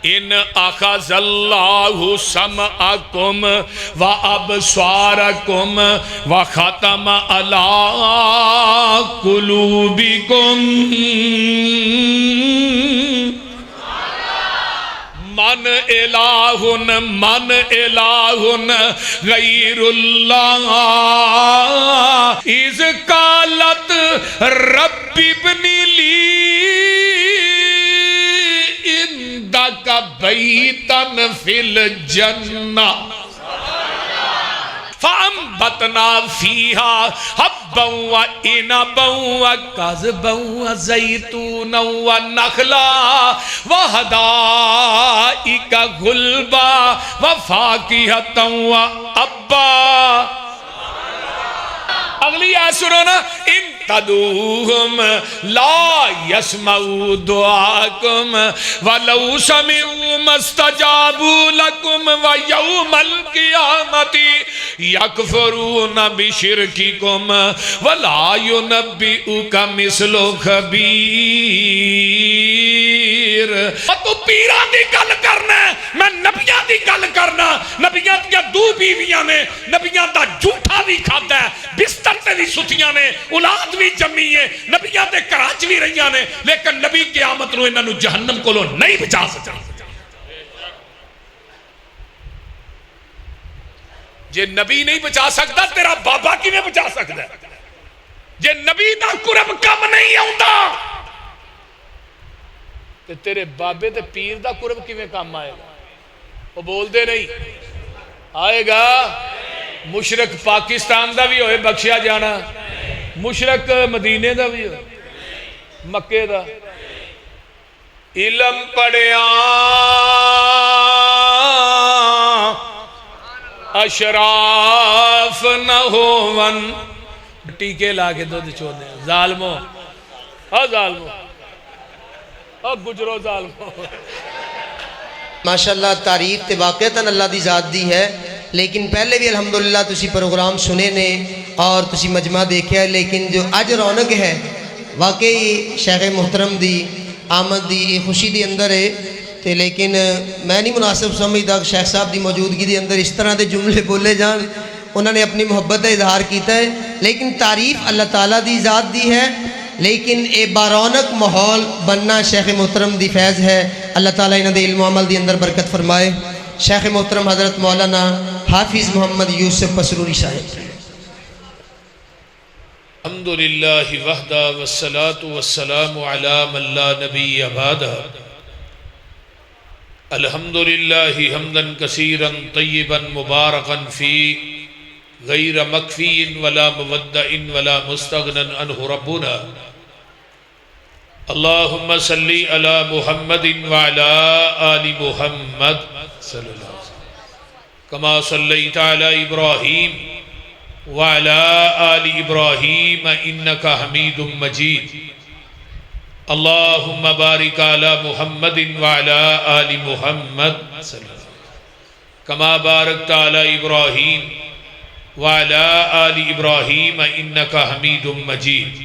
ان اخذ اللہ سمعکم و ابصارکم و ختم علی قلوبکم من الہ غیر اللہ اذ قالت رب ابن لی عندک بیتا فی الجنہ فَأَنبَتْنَا فِيهَا حَبًّا وَإِنَبًا وَكَزْبًا وَزَيْتُونًا وَنَخْلًا وَحَدَائِقَ غُلْبًا وَفَاكِهَةً وَأَبًّا۔ اگلی آیت سنو نا، ان تدعوہم لا یسمعوا دعاکم ولو سمعوا ما استجابوا لکم ویوم القیامت یکفرون بشرککم ولا ینبئک مثل خبیر۔ تو پیران دی گل کرنا ہے، میں نبیان دی گل کرنا، نبیان دیا دو بیویاں نے، نبیان دا جھوٹا بھی کھاتا ہے، بستر تے بھی ستیاں نے، اولاد بھی جمی ہے، نبیان دے کراچ بھی رہیاں نے، لیکن نبی قیامت نو انہاں نو جہنم کو لو نہیں بچا سکتا۔ جے نبی نہیں بچا سکتا تیرا بابا کی میں بچا سکتا ہے؟ جے نبی دا قرب کم نہیں آؤندا تے تیرے بابے تے پیر دا قرب کی میں کام آئے گا؟ وہ بول دے نہیں آئے گا۔ مشرق پاکستان دا بھی ہوئے بخشیا جانا، مشرق مدینے دا بھی ہوئے، مکے دا۔ علم پڑھیا اشراف نہ ہون، ٹیکے لاکے دو دے چھوڑ دیں، ظالموں ظالموں گجرو ظالموں۔ ماشاءاللہ تعریف تے واقعتاً اللہ دی ذات دی ہے، لیکن پہلے بھی الحمدللہ تسی پروگرام سنے نے اور تسی مجمع دیکھے، لیکن جو اج رونق ہے واقعی شیخ محترم دی آمد دی خوشی دی اندر ہے تے، لیکن میں نہیں مناسب سمجھدا کہ شیخ صاحب دی موجودگی دی اندر اس طرح دے جملے بولے جان۔ انہوں نے اپنی محبت کا اظہار کیتا ہے، لیکن تعریف اللہ تعالیٰ دی ذات دی ہے، لیکن اے بارونق ماحول بننا شیخ محترم دی فیض ہے۔ اللہ تعالیٰ انہوں دے علم و عمل دی اندر برکت فرمائے۔ شیخ محترم حضرت مولانا حافظ محمد یوسف پسروری صاحب۔ الحمدللہ وحدہ والصلاة والسلام علی من لا نبی بعدہ۔ الحمدللہ حمدا کثیرا طیبا مبارکا فی غیر مکفی ولا مودع ولا مستغنا عنہ ربنا۔ اللہم صلی علی محمد وعلا آل محمد صلی اللہ علیہ وسلم کما صلیت علی ابراہیم وعلا آل ابراہیم انکا حمید مجید۔ اللہم بارک علی محمد وعلا آل محمد صلی اللہ علیہ وسلم کما بارکت علی ابراہیم وعلا آل ابراہیم انکا حمید مجید۔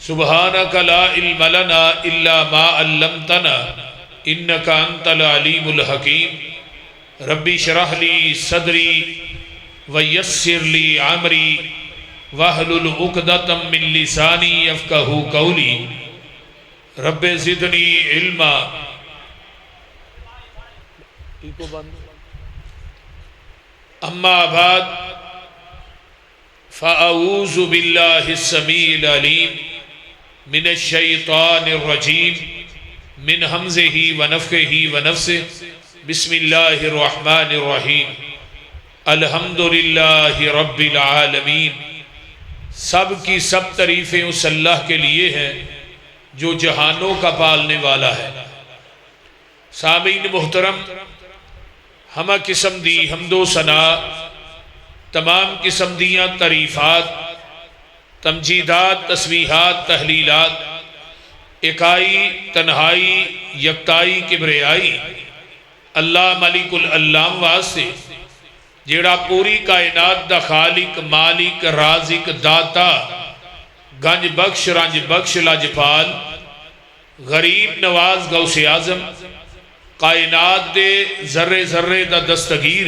سبحانک لا علم لنا الا ما علمتنا انکا انت العلیم الحکیم۔ ربی شرح لی صدری ویسر لی عمری واحلل عقدۃ من لسانی یفقہوا قولی۔ رب زدنی علما۔ اما بعد فاعوذ باللہ السمیع العلیم من الشیطان الرجیم من حمزہ ونفخہ ونفثہ۔ بسم اللہ الرحمن الرحیم۔ الحمدللہ رب العالمین۔ سب کی سب تعریفیں اس اللہ کے لیے ہیں جو جہانوں کا پالنے والا ہے۔ سامعین محترم، ہمہ قسم دی حمد و ثنا، تمام قسم دیاں تعریفات، تمجیدات، تسبیحات، تحلیلات، اکائی، تنہائی، یکتائی، کبریائی اللہ ملک العلام واسطے جیڑا پوری کائنات دا خالق، مالک، رازق، داتا، گنج بخش، رنج بخش، لجپال، غریب نواز غوث اعظم کائنات دے ذرے ذرے دا دستگیر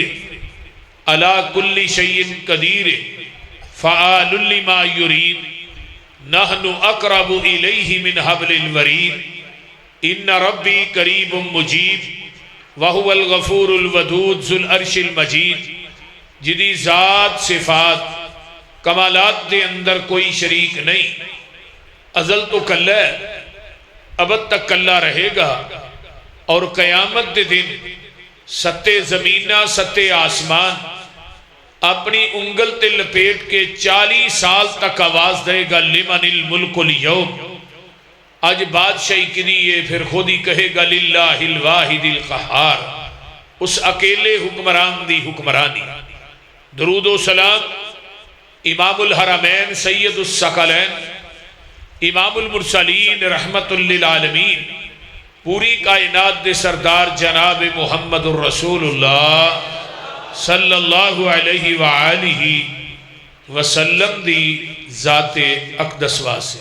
علا کل شیء قدیر فعال لما یرید نحن اقرب الیہ من حبل الورید ان ربی قریب مجیب وہو الغفور الودود ذو العرش المجید جدی ذات صفات کمالات دے اندر کوئی شریک نہیں، ازل تو کلہ ہے، ابد تک کلہ رہے گا، اور قیامت دے دن ستے زمینہ ستے آسمان اپنی انگل تے لپیٹ کے 40 سال تک آواز دے گا لمن الملک اليوم، آج بادشاہی کنی ہے، پھر خود ہی کہے گا للہ الواحد القہار، اس اکیلے حکمران دی حکمرانی۔ درود و سلام امام الحرمین سید الثقلین امام المرسلین رحمت للعالمین پوری کائنات دے سردار جناب محمد الرسول اللہ صلی اللہ علیہ وآلہ وسلم دی ذات اقدس واسے۔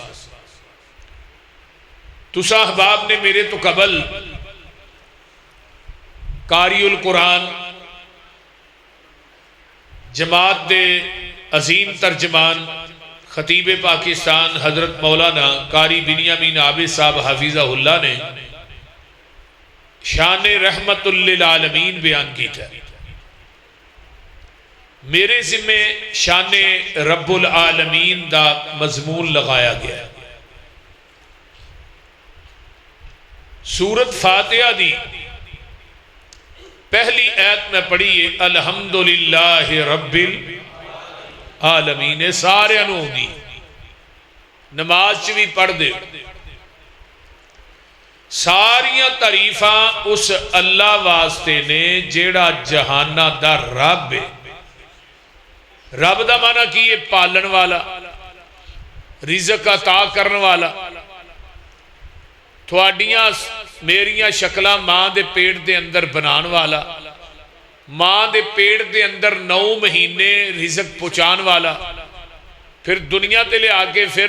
تسا احباب نے میرے تو قبل قاری القرآن جماعت دے عظیم ترجمان خطیب پاکستان حضرت مولانا قاری بنیامین عابد صاحب حفیظہ اللہ نے شان رحمت للعالمین بیان کی تھا، میرے ذمہ شان رب العالمین دا مضمون لگایا گیا۔ سورت فاتحہ دی پہلی آیت میں پڑھیے الحمدللہ رب العالمین، سارے انہوں دی نماز چوی پڑھ دے، ساریاں تعریفاں اس اللہ واسطے نے جیڑا جہانہ دا رب ہے۔ رب دا معنی کی یہ پالن والا، رزق عطا کرن والا، تھوڑیاں میریاں شکلاں ماں دے پیٹ دے اندر بنان والا، ماں دے پیٹ دے اندر 9 مہینے رزق پہنچان والا، پھر دنیا تے لے آگے پھر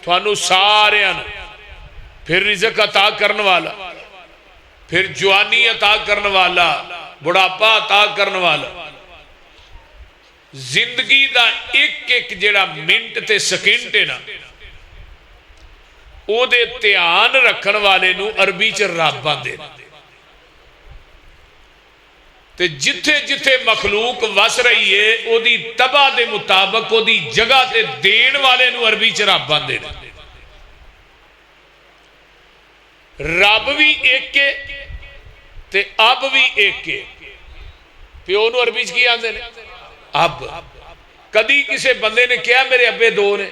تھانو سارے پھر رزق عطا کرن والا، پھر جوانی عطا کرن والا، بڑھاپا عطا کرن والا، زندگی دا ایک ایک جڑا منٹ تے سیکنڈ ہے نا او دے دھیان رکھن والے نو عربی چ رب آندے تے جتھے جتھے مخلوق وس رہی ہے او دی تباہ دے مطابق او دی جگہ تے دین والے نو عربی چ رب آندے رب بھی ایک ہے تے اب بھی ایک ہے۔ پیو نو عربی چ کی آندے نے اب۔ کدی کسے بندے نے کیا میرے ابے 2 نے،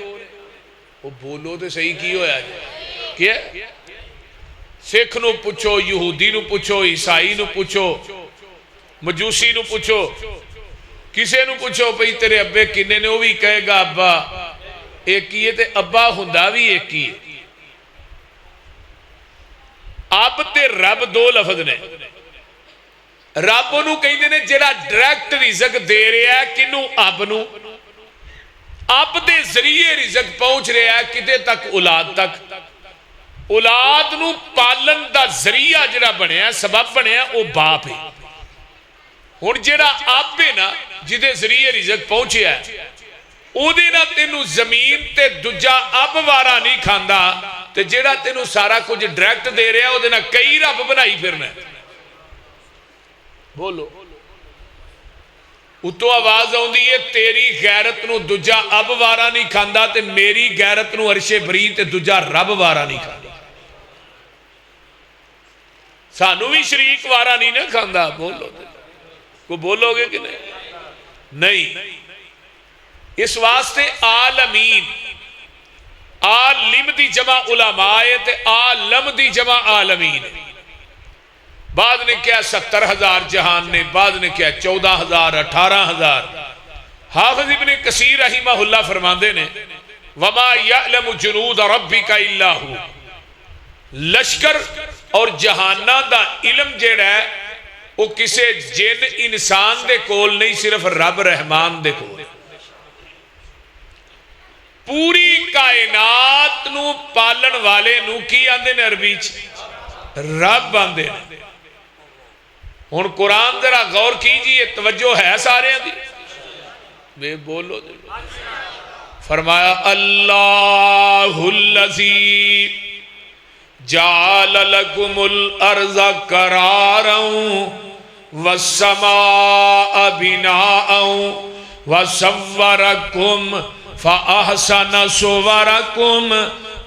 وہ بولو تو صحیح کی ہویا جائے کیا؟ سکھ نو پوچھو، یہودی نو پوچھو، عیسائی نو پوچھو، مجوسی نو پوچھو، کسے نو پوچھو بھئی تیرے ابے کنے نے، وہ بھی کہے گا ابا ایک ہی ہے، تے ابا ہوندا بھی ایک ہی ہے۔ اب تے رب 2 لفظ نے۔ رب نو کہیں دینے جڑا ڈائریکٹ رزق دے رہا ہے کنو؟ اب نو۔ اب دے ذریعے رزق پہنچ رہا ہے کدے تک؟ اولاد تک۔ اولاد نو پالن دا ذریعہ جڑا بنیا ہے، سبب بنیا ہے، وہ باپ ہے۔ ہن جڑا اب ہے نا جدے ذریعے رزق پہنچیا ہے، او دے نا تینو زمین تے دجا اب وارا نہیں کھاندا، تے جڑا تینو سارا کچھ ڈائریکٹ دے رہا ہے او دے نا کئی رب بنائی پھرنا ہے۔ بولو اتو آواز آؤندی ہے تیری غیرت نو دجا اب وارا نہیں کھاندا، تے میری غیرت نو عرش بری تے دجا رب وارا نہیں کھاندا۔ سانو بھی شریک وارا نہیں نہ کھاندا۔ بولو کو بولو گے کہ نہیں؟ اس واسطے عالمین، عالم دی جمع علماء تے عالم دی جمع عالمین۔ بعد نے کیا 70,000 جہان نے، بعد نے کیا 14,000 18,000۔ حافظ ابن کثیر رحمہ اللہ فرماندے نے وَمَا يَعْلَمُ جُنُودَ رَبِّكَ إِلَّا هُ، لشکر اور جہانہ دا علم جیڑا ہے وہ کسے جن انسان دے کول نہیں، صرف رب رحمان دے کول۔ پوری کائنات نو پالن والے نو کی آندے نے عربی چ رب آندے نے ہن قرآن ذرا غور کیجئے توجہ ہے سارے دی بے بولو دے فرمایا اللہ الذی جعل لکم الارض قرارا والسماء بناء وصورکم فاحسن صورکم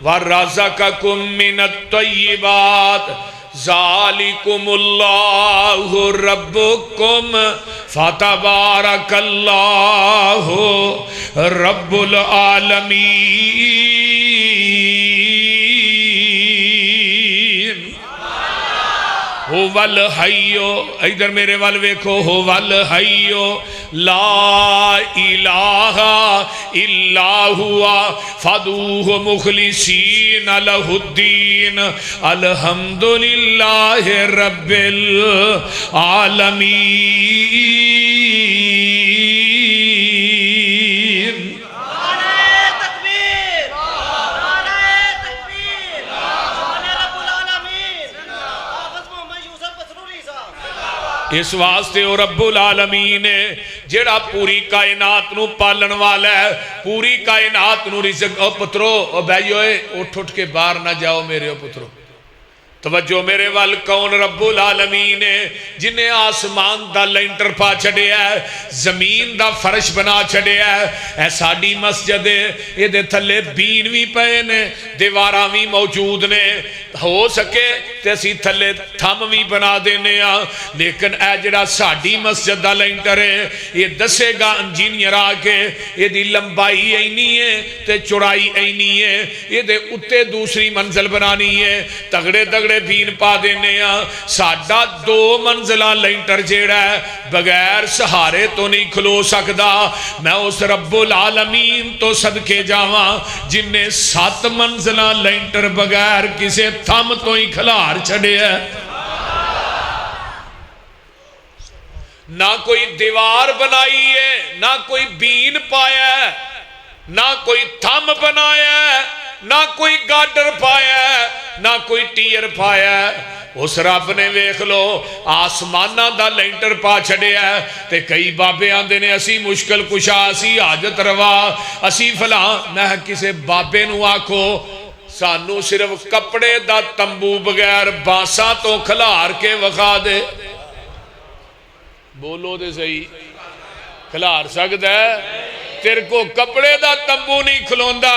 ورزقکم من الطیبات ذالکم اللہ ربکم فتبارک اللہ رب العالمین هو الحی ادھر میرے وال ویکھو هو الحی لا الہ الا ہوا فادعوہ مخلصین لہ الدین الحمدللہ رب العالمین اس واسطے وہ رب العالمین ہے جیڑا پوری کائنات نو پالن والا ہے پوری کائنات نو رزق او پترو او بھائیو اٹھ اٹھ کے باہر نہ جاؤ میرے او پترو توجہ میرے وال کون رب العالمین ہے جنہیں آسمان دا لینٹر پا چھڑے ہے زمین دا فرش بنا چھڑے ہے اے ساڑی مسجد ہے یہ دے تھلے بین بھی پہے نے دیواراں بھی موجود نے ہو سکے تیسی تھلے تھم بھی بنا دینے لیکن اے جڑا ساڑی مسجد دا لینٹر ہے یہ دسے گا انجینئر آکے یہ دی لمبائی اینی ہے تے چوڑائی اینی ہے یہ دے اتے دوسری منزل بنانی ہے تگڑے تگڑے بین پا دینے ساڑھا 2 منزلہ لینٹر جیڑا ہے بغیر سہارے تو نہیں کھلو سکدا میں اس رب العالمین تو صدقے جاواں جن نے 7 منزلہ لینٹر بغیر کسے تھم تو ہی کھلار چھڑے ہے نہ کوئی دیوار بنائی ہے نہ کوئی بین پایا ہے نہ کوئی تھم بنایا ہے نہ کوئی گاڈر پایا ہے نہ کوئی ٹیر پایا ہے اس رب نے ویکھ لو آسمانہ دا لینٹر پا چھڑے ہے تے کئی بابے آندے نے اسی مشکل کشا اسی حاجت روا اسی فلاں میں کسے بابے نو آکھو سانو صرف کپڑے دا تمبو بغیر بانسا تو کھلار کے وخا دے بولو دے صحیح کھلار سکتا ہے تیرے کو کپڑے دا تمبو نہیں کھلوندا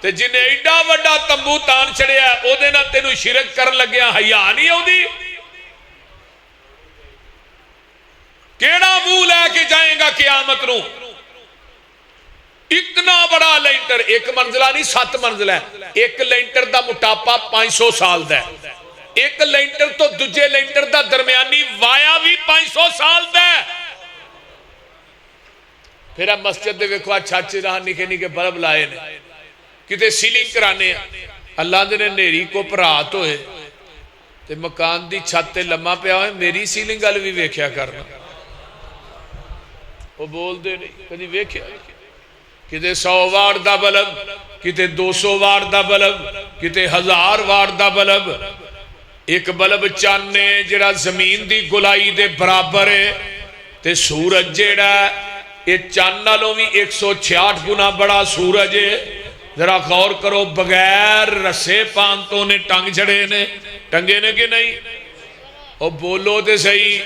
تے جنہیں ایڈا وڈا تمبو تان چھڑیا ہے او دے نہ تینو شرک کر لگیا حیا نہیں ہو دی کیڑا منہ لے کے جائیں گا قیامت نو اتنا بڑا لینٹر 1 منزلہ نہیں 7 منزلہ ہے ایک لینٹر دا مٹاپا 500 سال دا ہے ایک لینٹر تو دجے لینٹر دا درمیانی وایا بھی 500 سال دا ہے پھر اب مسجد دے ویکھو چھاچے رہا نکے نکے بلب لائے نے کتے سیلنگ کرانے اللہ دے نے نیری کو پرات ہوئے تے مکان دی چھتے لمحہ پہ آئے میری سیلنگ گل بھی ویکھیا کرنا وہ بول دے نہیں کدی ویکھیا کتے 100 وار دا بلب کتے 200 وار دا بلب کتے 1000 وار دا بلب ایک بلب چانے جڑا زمین دی گلائی دے برابر ہے تے سورج جڑا یہ چانا لو بھی 166 گنا بڑا سورج ہے ذرا غور کرو بغیر رسے پانتوں نے ٹنگ چھڑے نے ٹنگے نے کہ نہیں او بولو دے صحیح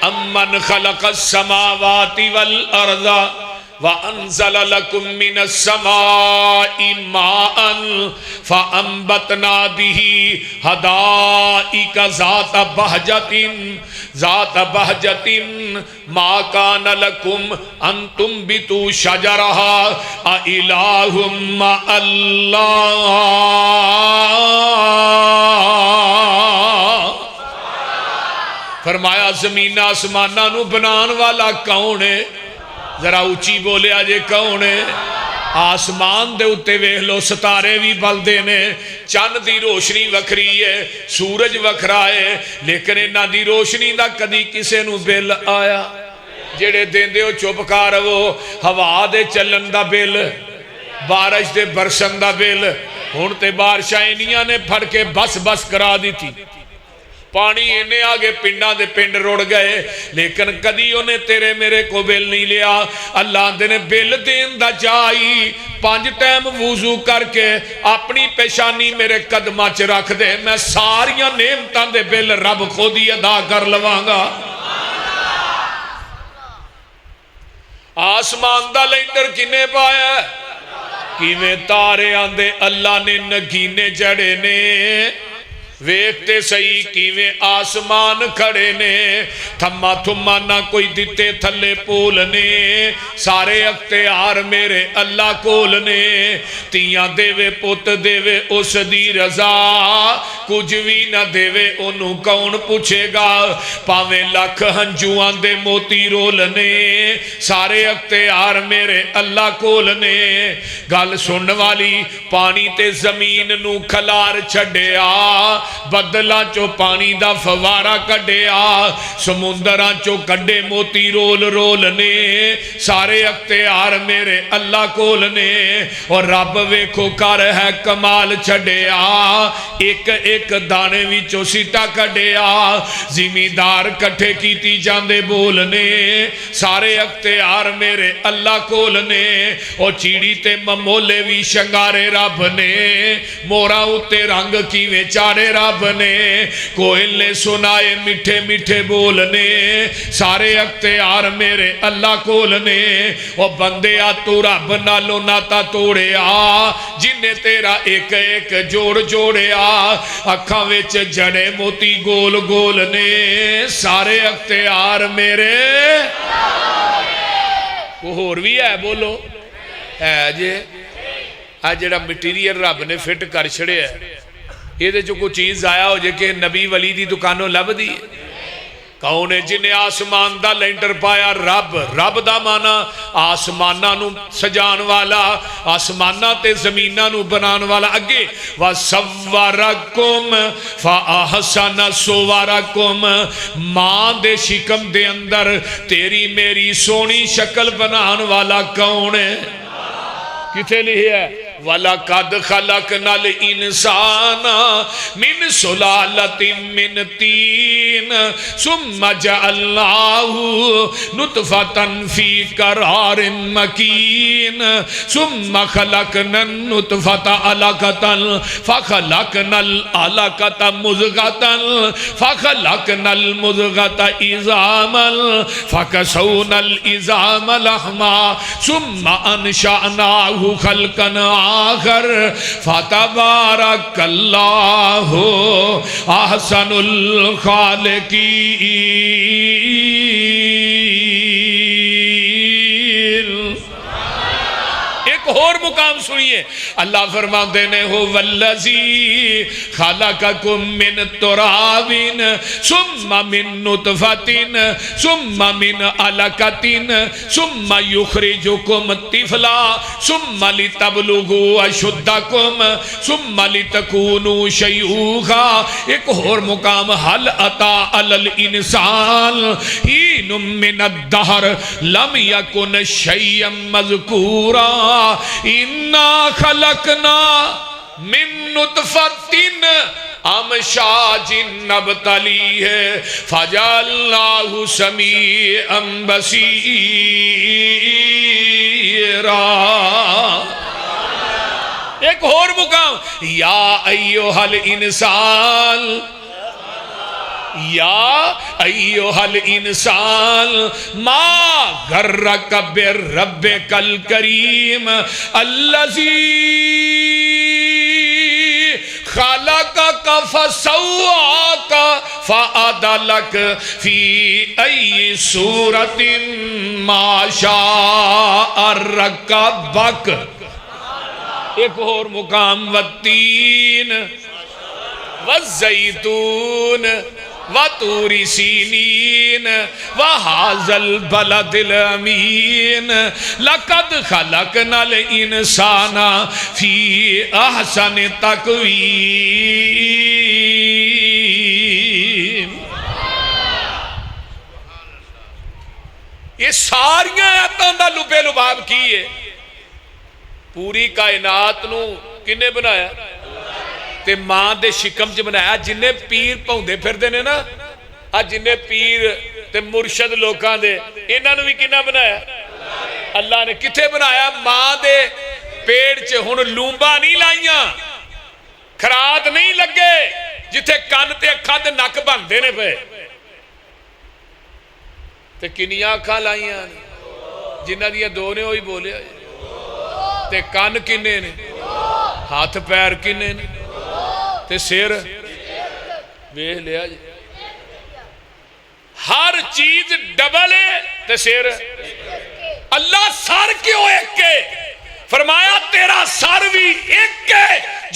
امن خلق السماوات والارض وَأَنزَلَ لَكُم مِّنَ السَّمَاءِ مَاءً فَأَنبَتْنَا بِهِ حَدَائِقَ ذَاتَ بَهْجَةٍ مَا كَانَ لَكُمْ أَن تُنبِتُوا شَجَرَهَا أَإِلَٰهٌ مَّعَ اللَّهِ فرمایا زمین آسمانہ نو بنان والا کون ہے ذرا اچھی بولے آجے کون ہے آسمان دے اتے ویکھ لو ستارے بھی بل دینے چند دی روشنی وکھری ہے سورج وکھرا ہے لیکن انہاں دی روشنی دا کدی کسے نو بل آیا جڑے دین دے ہو چپ کر وہ ہوا دے چلن دا بل بارش دے برسن دا بل ہن تے بارشاں انیاں نے پھڑ کے بس بس کرا دی تھی پانی انہیں آگے پنڈا دے پنڈ روڑ گئے لیکن کدی انہیں تیرے میرے کو بل نہیں لیا اللہ دے نے بل دین دا جائی 5 ٹائم وضو کر کے اپنی پیشانی میرے قدمہ چ رکھ دے میں ساریاں نعمتاں دے بل رب خود ہی ادا کر لواں گا آسمان دا لینڈر کنے پایا کیویں تارے آندے اللہ نے نگینے جڑے نے ویکھتے سہی کیویں آسمان کھڑے نے تھما تھما نہ کوئی دیتے تھلے پول نے سارے اختیار میرے اللہ کول نے تیاں دے وے پوت دے وے اس دی رضا کچھ بھی نہ دے وے انہوں کون پوچھے گا پاویں لکھ ہنجوان دے موتی رول نے سارے اختیار میرے اللہ کول نے گل سن والی پانی تے زمین نو کھلار چھڑیا بدلاں چو پانی دا فوارہ کڈیا سمندراں چو کڈے موتی رول رول نے سارے اختیار میرے اللہ کول نے اور رب ویکھو کر ہے کمال چھڈیا ایک ایک دانے وچوں سیٹا کڈیا زمیندار کٹھے کیتی جاندے بولنے سارے اختیار میرے اللہ کول نے اور چیڑی تے ممولے وی شنگارے رب نے مورا اتے رنگ کیویں چارے رب نے کوئل نے سنائے میٹھے میٹھے بولنے سارے اختیار میرے اللہ کول نے اور بندیا تو رب نالو ناتا توڑیا جنہیں تیرا ایک ایک جوڑ جوڑیا اکھاں وچ جڑے موتی گول گول نے سارے اختیار میرے وہ ہور بھی ہے بولو ہے جے آج جڑا مٹیریل رب نے فٹ کر چھڑے ہے یہ دے جو کوئی چیز آیا ہو جے کہ نبی ولی دی دکانوں لب دی کون ہے جنہیں آسمان دا لینڈر پایا رب رب دا مانا آسمانہ نو سجان والا آسمانہ تے زمینہ نو بنان والا اگے وَسَوَّرَكُمْ فَأَحْسَنَ صُوَرَكُمْ ماں دے شکم دے اندر تیری میری سونی شکل بنان والا کون ہے کتے لیے ہے وَلَقَدْ خَلَقْنَا الْإِنسَانَ مِنْ سُلَالَةٍ مِّنْ طِينٍ ثُمَّ جَعَلْنَاهُ نُطْفَةً فِي قَرَارٍ مَّكِينٍ ثُمَّ خَلَقْنَا النُّطْفَةَ عَلَقَةً فَخَلَقْنَا الْعَلَقَةَ مُضْغَةً فَخَلَقْنَا الْمُضْغَةَ عِظَامًا فَكَسَوْنَا الْعِظَامَ لَحْمًا ثُمَّ أَنشَأْنَاهُ خَلْقًا آخر فتبارک اللہ احسن الخالقین ایک اور مقام سنیے اللہ فرماتے ہیں ہو والذی خلقکم من تراب ثم من نطفۃ ثم من علقۃ ثم یخرجکم طفلا ثم لتبلغوا اشدکم ثم لتکونوا شیوخا ایک اور مقام حل اتا علی الانسان حین من الدہر لم یکن شیئا مذکورا اِنَّا خَلَقْنَا مِن نُطْفَةٍ امشاج نبتلیہ فجعلناہ سمیعا بصیرا ایک اور مقام یا ایوہ الانسان یا ایوہ الانسان ما غرک بربک الکریم الذی خلقک فسواک فعدلک فی ای صورت ما شاء رکبک ایک اور مقام والتین والزیتون وَطُورِ سِینِین وَحَاذَا الْبَلَدِ الْأَمِین لَقَدْ خَلَقْنَا الْإِنسَانَ فِي أَحْسَنِ تَقْوِیمٍ یہ ساریاں آیاتاں دا لبے لباب کیے پوری کائنات نو کنے بنایا؟ تے ماں دے شکم چ بنایا. جنہیں پیر پاؤندے پھردے نے نا، جنہیں پیر تے مرشد لوکاں دے، انہاں نو بھی کنا بنایا؟ اللہ نے. کتھے بنایا؟ ماں دے پیڑ چ. ہن لومبا نہیں لائیاں، خرات نہیں لگے جتھے کان تے اکھاں تے نک بندے نے پے. تے کنیاں اکھاں لائیاں جنہاں دیاں دو نے وہی بولیا. تے کان کنے نے، ہاتھ پیر کنے نے، تے سر ویکھ لیا جی. ہر چیز ڈبل ہے تے سر. اللہ سر کیوں ایک کے؟ فرمایا تیرا سر بھی ایک کے،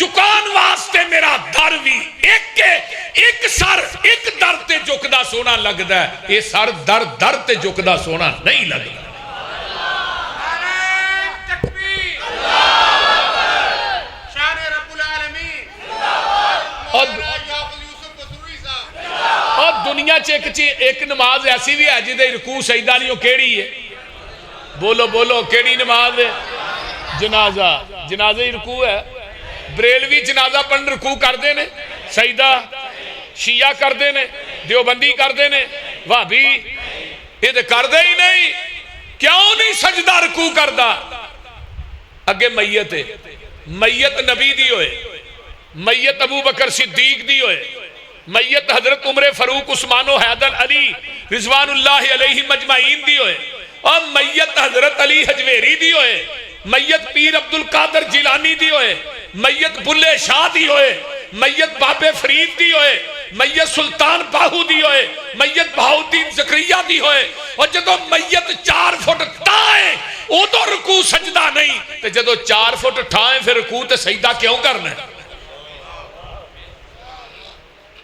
جکان واسطے میرا در بھی ایک کے. ایک سر ایک در تے جھکدا سونا لگدا ہے، یہ سر در در تے جھکدا سونا نہیں لگدا. اور دنیا ایک نماز ایسی بھی ہے جدے رکوع سجدہ نہیں، وہ کیڑی ہے؟ بولو بولو کیڑی نماز ہے؟ جنازہ. جنازہ ہی رکوع ہے. بریلوی جنازہ پڑھن رکوع کردے نے، سجدہ شیعہ کردے نے، دیوبندی کردے نے، وہابی یہ تے کردے ہی نہیں. کیوں نہیں سجدہ رکوع کردا؟ اگے میت ہے، میت نبی دی ہوئے، میت ابو بکر صدیق دی ہوئے، میت حضرت عمر فاروق عثمان و حیدر علی رضوان اللہ علیہ مجمعین دی ہوئے، اور میت حضرت علی حجویری دی ہوئے، میت پیر عبدالقادر جیلانی دی ہوئے، میت بلے شاہ دی ہوئے، میت بابے فرید دی ہوئے، میت سلطان باہو دی ہوئے، میت بہاؤدین زکریہ دی ہوئے. اور جدو میت 4 فٹ ٹائیں ادو رکوع سجدہ نہیں، تو جدو 4 فٹ ٹھائیں پھر رکوع تے سجدہ کیوں کرنا ہے؟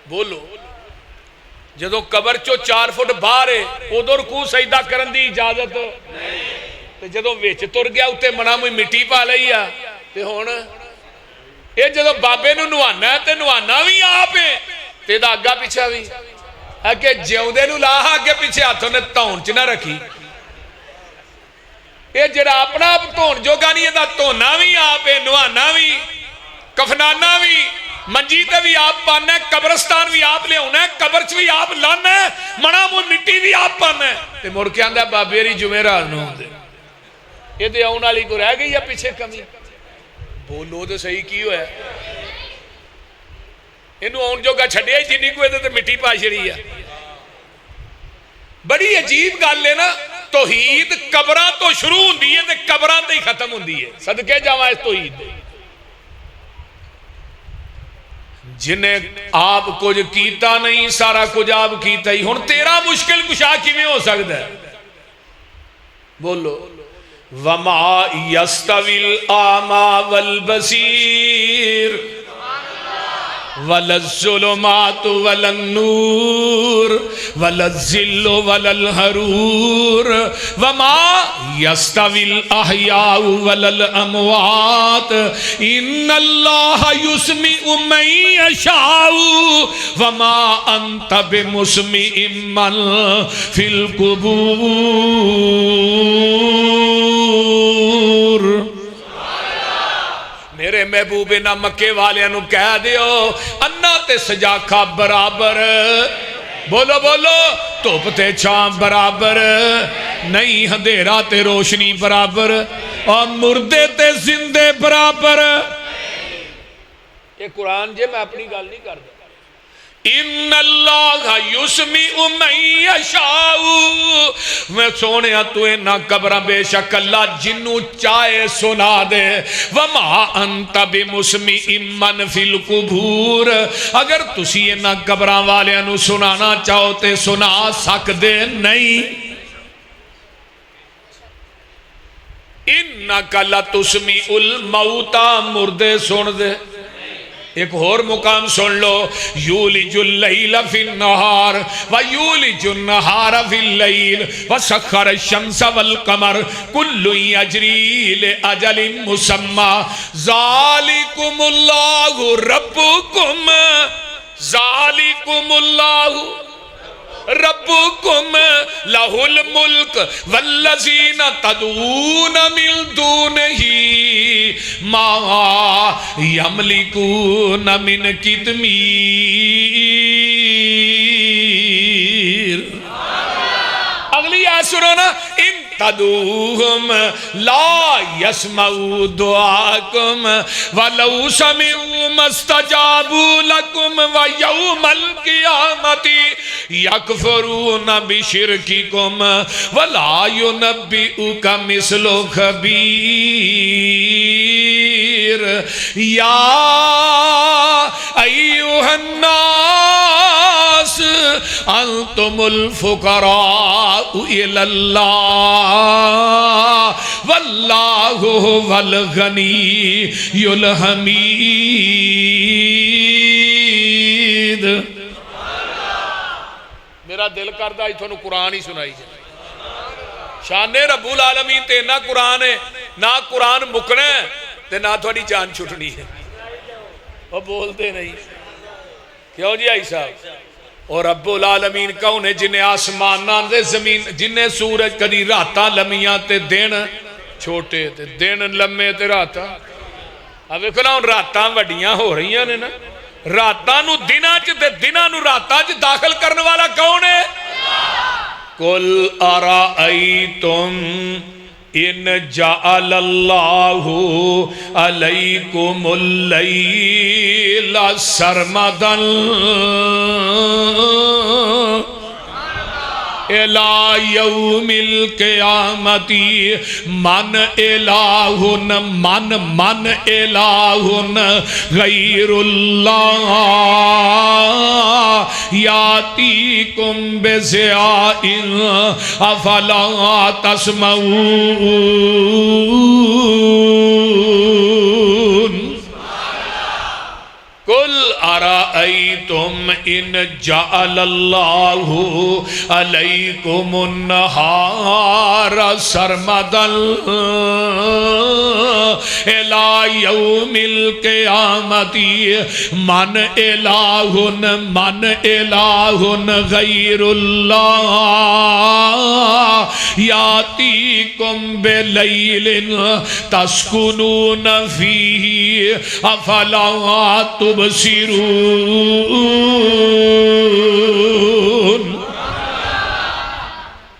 بولو. جدو قبر چو 4 فٹ باہر ہے ادو رکوع سجدہ کرن دی اجازت تے جدو وچ تر گیا اتے منا موئی مٹی پا لئی آ تے ہن یہ جدو بابے نو نوانا ہے تے نوانا بھی آپ ہے تے دا اگا پیچھا بھی کہ جیوندے نو لا اگے پیچھے ہاتھوں نے تون چ نہ رکھی. یہ جڑا اپنا آپ تون جو گانی ہے دا تونا بھی آپ ہے، نوانا بھی، کفنانا بھی، منجی تے بھی آپ پانا ہے، قبرستان بھی آپ لے ہونا ہے، قبر چ بھی آپ لانا ہے، منا مو مٹی بھی آپ پانا ہے. تے مڑ کے آندا بابے ری جمعرات نو دے یہ تے آن والی کو رہ گئی ہے پیچھے کمی. بولو تو صحیح کی ہویا ہے؟ انہوں آن جو گا چھڑیا ہی جنہی کو تے مٹی پا چھڑی ہے. بڑی عجیب گل ہے نا. توحید قبراں تو شروع ہوندی ہے تے قبراں تے ہی ختم ہوندی ہے. صدقے جاواں اس توحید دے. جنہیں آپ کچھ کیتا نہیں سارا کچھ آپ کیتا ہی. ہن تیرا مشکل کشا کیویں ہو سکتا ہے؟ بولو. وَمَا يَسْتَوِي الْأَعْمَى وَالْبَصِيرُ وَلَا الظُّلُمَاتُ وَلَا النُّورُ وَلَا الظِّلُّ وَلَا الْحَرُورُ وَمَا يَسْتَوِي الْأَحْيَاءُ وَلَا الْأَمْوَاتُ إِنَّ اللَّهَ يُسْمِعُ مَن يَشَاءُ وَمَا أَنْتَ بِمُسْمِعٍ مَّن فِي الْقُبُورِ. میرے محبوب نہ مکے والے نو کہہ دیو انا تے سجاکھا برابر. بولو بولو. دھوپ تے چھاں برابر نہیں، اندھیرا تے روشنی برابر، اور مردے تے زندے برابر. یہ قرآن جے میں اپنی گل نہیں کردا. ان اللہ یسمع من یشاء. میں سونے تو نہ قبراں بے شک اللہ جنوں چاہے سنا دے. وما انت بمسمع من فی القبور. اگر تسی نہ قبراں والیاں نو سنانا چاہو تے سنا سکدے نہیں. انک لتسمع الموتى. مردے سن دے. ایک اور مقام سن لو. یولج اللیل فی النہار ویولج النہار فی اللیل وسخر الشمس والقمر کل یجری لأجل مسمی ذالکم اللہ ربکم. ذالکم اللہ ربکم لہ الملک والذین تدعون من دونہ ما یملکون من قطمیر. اگلی آیت سنو نا. ان تدعوہم لا یسمعوا دعاکم ولو سمعوا ما استجابوا لکم ویوم القیامت یکفرون بشرککم ولا ینبئک مثل خبیر. یا ایوہ الناس انتم الفقراء الی اللہ واللہ هو الغنی الحمید. میرا دل کردا ہے تھانوں قرآن ہی سنائی جائے. شان رب العالمین تے نہ قرآن ہے نہ قرآن مکنا ہے تے نہ تھوڑی جان چھٹنی ہے. وہ بولتے نہیں کیوں جی آئی صاحب. اور رب العالمین کون ہے جنہیں آسماناں دے زمین جنہیں سورج کدی راتاں لمیاں تے دن چھوٹے تے دن لمے تے راتاں. اب دیکھو نا راتاں وڈیاں ہو رہی ہیں نا. راتاں نو دناں چ تے دناں نو راتاں چ داخل کرنے والا کون ہے؟ قل ارائیتم ان جعل اللہ علیکم اللیل سرمدا الى یوم القیامت من الہ غیر اللہ یاتیکم بضیاء افلا تسمعون. قل ارائیتم ان جعل اللہ علیکم النہار سرمدا الى یوم القیامت من الہ غیر اللہ یاتیکم بلیل تسکنون فیہ افلا تبصرون.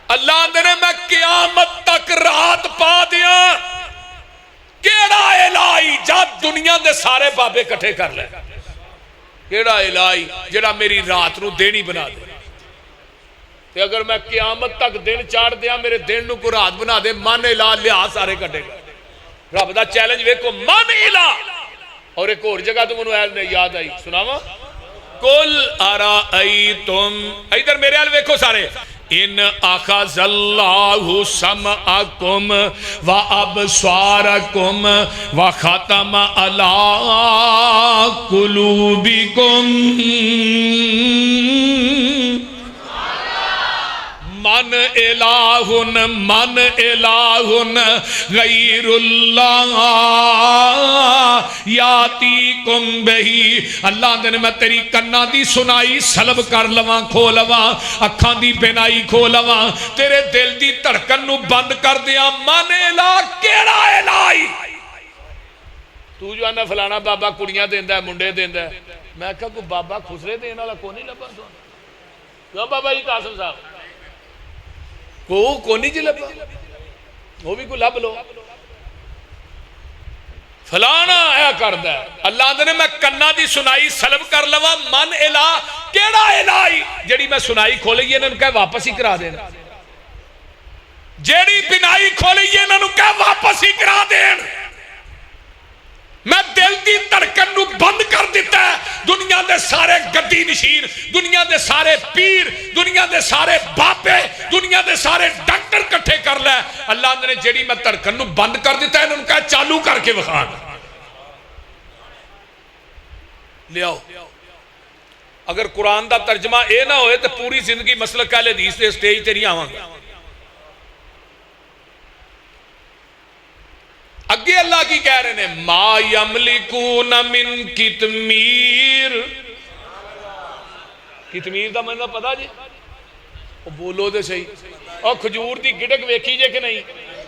اللہ نے میں قیامت تک رات پا دیا. کیڑا الہی جب دنیا دے سارے بابے کٹھے کر لے. کیڑا الہی جڑا میری رات نو دینی بنا دے. تے اگر میں قیامت تک دن چاڑ دیا میرے دن نو کو رات بنا دے. من الہ لیا سارے کٹھے کر. رب دا چیلنج ویکھو من الہ. اور ایک اور جگہ تو منو اہل نے یاد آئی سناوا. قل ارائیتم ادھر میرے حال ویکھو سارے. ان اخذ اللہ سمعکم و ابصارکم و ختم علی قلوبکم من الہ غیر اللہ یاتیکم بہی. اللہ نے میں تیری کنا دی سنائی سلب کر لواں کھو لواں اکھاں دی بینائی کھو لواں تیرے دل دی دھڑکن نو بند کر دیا. من الہ کیڑا الہی. تو جو آنا فلانا بابا کڑیاں دیندا ہے منڈے دیندا ہے. میں کہا کوئی بابا خسرے دینا والا کون نہیں لبا تو کیوں بابا جی قاسم صاحب کو نہیں جی لبا. وہ بھی کوئی لب لو فلانا اے کردا ہے. اللہ نے میں کنا دی سنائی سلب کر لوا. من الہ کیڑا الہی جڑی میں سنائی کھولئی انہاں نوں کہے واپس ہی کرا دین. جیڑی بینائی کھولئی انہاں نوں کہے واپس ہی کرا دین. میں دل دی دھڑکن نو بند کر دیتا ہے. دنیا دے سارے گدی نشین دنیا دے سارے پیر دنیا دے سارے باپے دنیا دے سارے ڈاکٹر کٹھے کر لے. اللہ نے جیڑی میں دھڑکن نو بند کر دیتا ہے انہوں نے کہا چالو کر کے بخان لے آؤ. اگر قرآن دا ترجمہ اے نہ ہوئے تو پوری زندگی مسلک اہل حدیث دے سٹیج تے نہیں آواں گا. اگے اللہ کی کہہ رہے ہیں ما یملکون من قطمیر. قطمیر دا مطلب پتا جی بولو دے صحیح. اور کھجور دی گڑک ویکھی جے کہ نہیں؟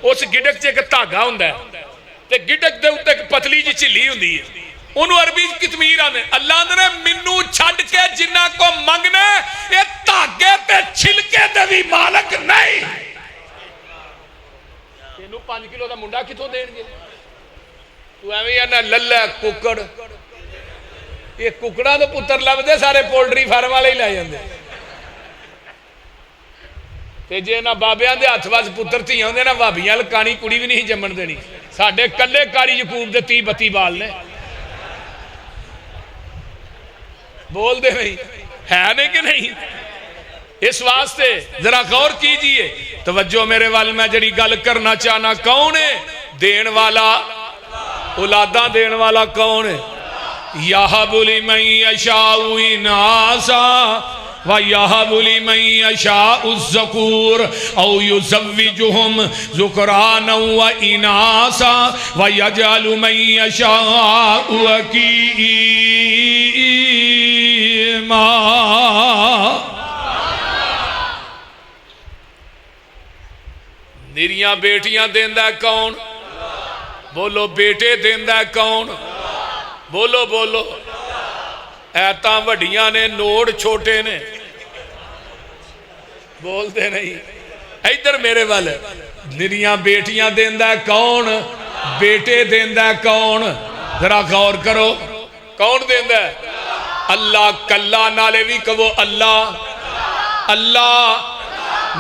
اس گڑک چ ایک دھاگا ہوندا ہے تے گڑک دے اوتے ایک پتلی جی جھلی ہوندی ہے. انہوں عربی کتمیر آنے. اللہ نے منو چھڈ کے جنہ کو منگنے یہ دھاگے تے چھلکے دے بھی مالک نہیں. تینوں 5 کلو دا منڈا کتوں دین گے؟ تو ایویں یا نہ للہ ککڑ. یہ ککڑا تو پتر لب دے سارے پولٹری فارم والے ہی لے جاندے. تے جے نہ بابیاں دے ہاتھ وچ پتر تھیاں ہوندے نہ بھابیاں لکانی کڑی بھی نہیں جمن دینی. ساڈے کلے کاری یعقوب دے 30-32 بال نے. بول دے نہیں ہے نہیں کہ نہیں؟ اس واسطے ذرا غور کیجئے. توجہ میرے وال میں جڑی گل کرنا چاہنا کون ہے؟ دین والا اولاداں دین والا کون ہے؟ یَحَبُ لِمَن یَشَاءُ إِنَاثًا وَيَحَبُ لِمَن یَشَاءُ الذُّکُورَ أَوْ يُزَوِّجُهُمْ ذُکْرَانًا وَإِنَاثًا وَيَجْعَلُ مَن یَشَاءُ عَقِیمًا. نریاں بیٹیاں دیندہ ہے کون؟ بولو بیٹے دیندہ ہے کون؟ بولو بولو. ایتاں وڈیاں نے نوڑ چھوٹے نے. بولتے نہیں. ادھر میرے والے نریاں بیٹیاں دیندہ ہے کون؟ بیٹے دیندہ ہے کون؟ ذرا غور کرو. کون دیندہ ہے؟ اللہ. کلا نالے بھی کہو اللہ اللہ.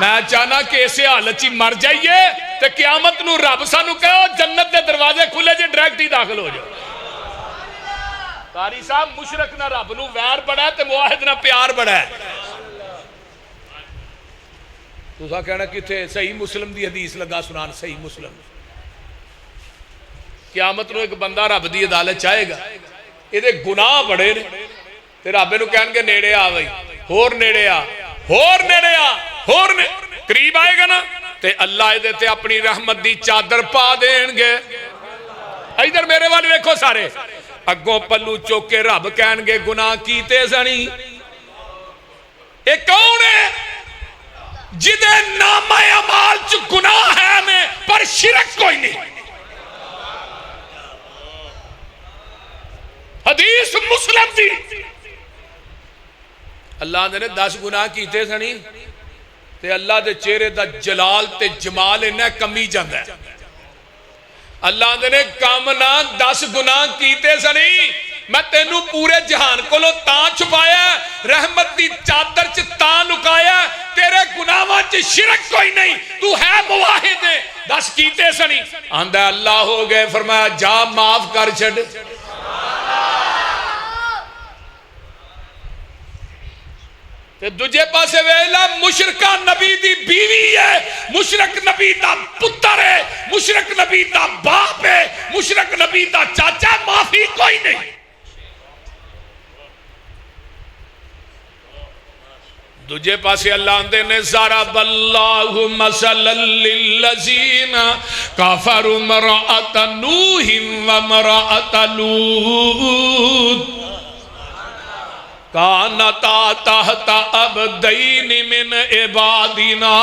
میں چاہنا کہ اسے حالت چی مر جائیے تے قیامت نو رب سانو کہو جنت دے دروازے کھلے جے ڈائریکٹ ہی داخل ہو جاؤ. قاری صاحب مشرک نہ رب نو ویر بڑا ہے تے موحد نہ پیار بڑا ہے. تو سا کہنا کتے صحیح مسلم دی حدیث لگا سنان. صحیح مسلم قیامت نو ایک بندہ رب دی عدالت چاہے گا. یہ دے گناہ بڑے نے تے رب نو کہن کے نیڑے آ بھائی ہور نیڑے آ ہور نیڑے آ ہور قریب آئے گا نا تے اللہ دے تے اپنی رحمت دی چادر پا دین گے. ادھر میرے والے دیکھو سارے اگوں پلو چوکے رب کہن گے گناہ کیتے سنی. اے کون ہے جدے نامہ اعمال چ گناہ ہے میں پر شرک کوئی نہیں. حدیث مسلم دی. اللہ نے 10 گناہ کیتے سنی تے اللہ دے چہرے دا جلال تے جمال انہیں کمی جاندہ ہے. اللہ نے کام نہ 10 گناہ کیتے سنی میں تینوں پورے جہان کو لو تاں چھپایا رحمت دی چادر چ تاں لکایا. تیرے گناہاں چ شرک کوئی نہیں. تو ہے موحد ہے. 10 کیتے سنی آندہ اللہ ہو گئے. فرمایا جا معاف کر چھڑ. دجے پاسے ویلا مشرکہ نبی دی بیوی ہے. مشرک نبی دا پتر ہے. مشرک نبی دا باپ ہے. مشرک نبی دا چاچا. معافی کوئی نہیں. دجے پاسے اللہ اندے نے ضرب اللہ مثلا للذین کفروا امرأۃ نوح وامرأۃ لوط کانتا تحت عبدین من عبادنا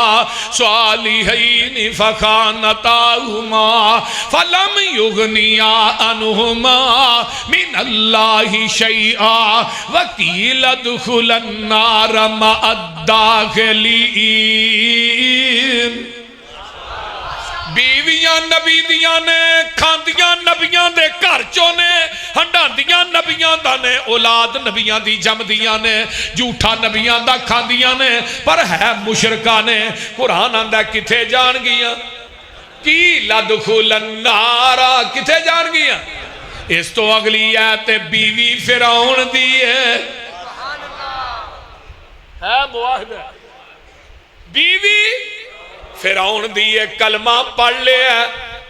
صالحین فخانتاہما فلم یغنیا عنہما من اللہ شیئا وقیل ادخلا النار مع الداخلین. بیویاں نبی دیاں نے کھاندیاں نبیاں دے گھر چوں نے ہنڈاندیاں نبیاں دا نے اولاد نبیاں دی جم دیاں نے جھوٹا نبیاں دا کھاندیاں نے پر ہے مشرکہ نے. قرآن آندہ کتھے جان گیاں کی لدخل النار کتھے جان گیاں. اس تو اگلی آیت بیوی فرعون دی ہے معاہدہ بیوی فرعون دیئے کلمہ پڑھ لے ہے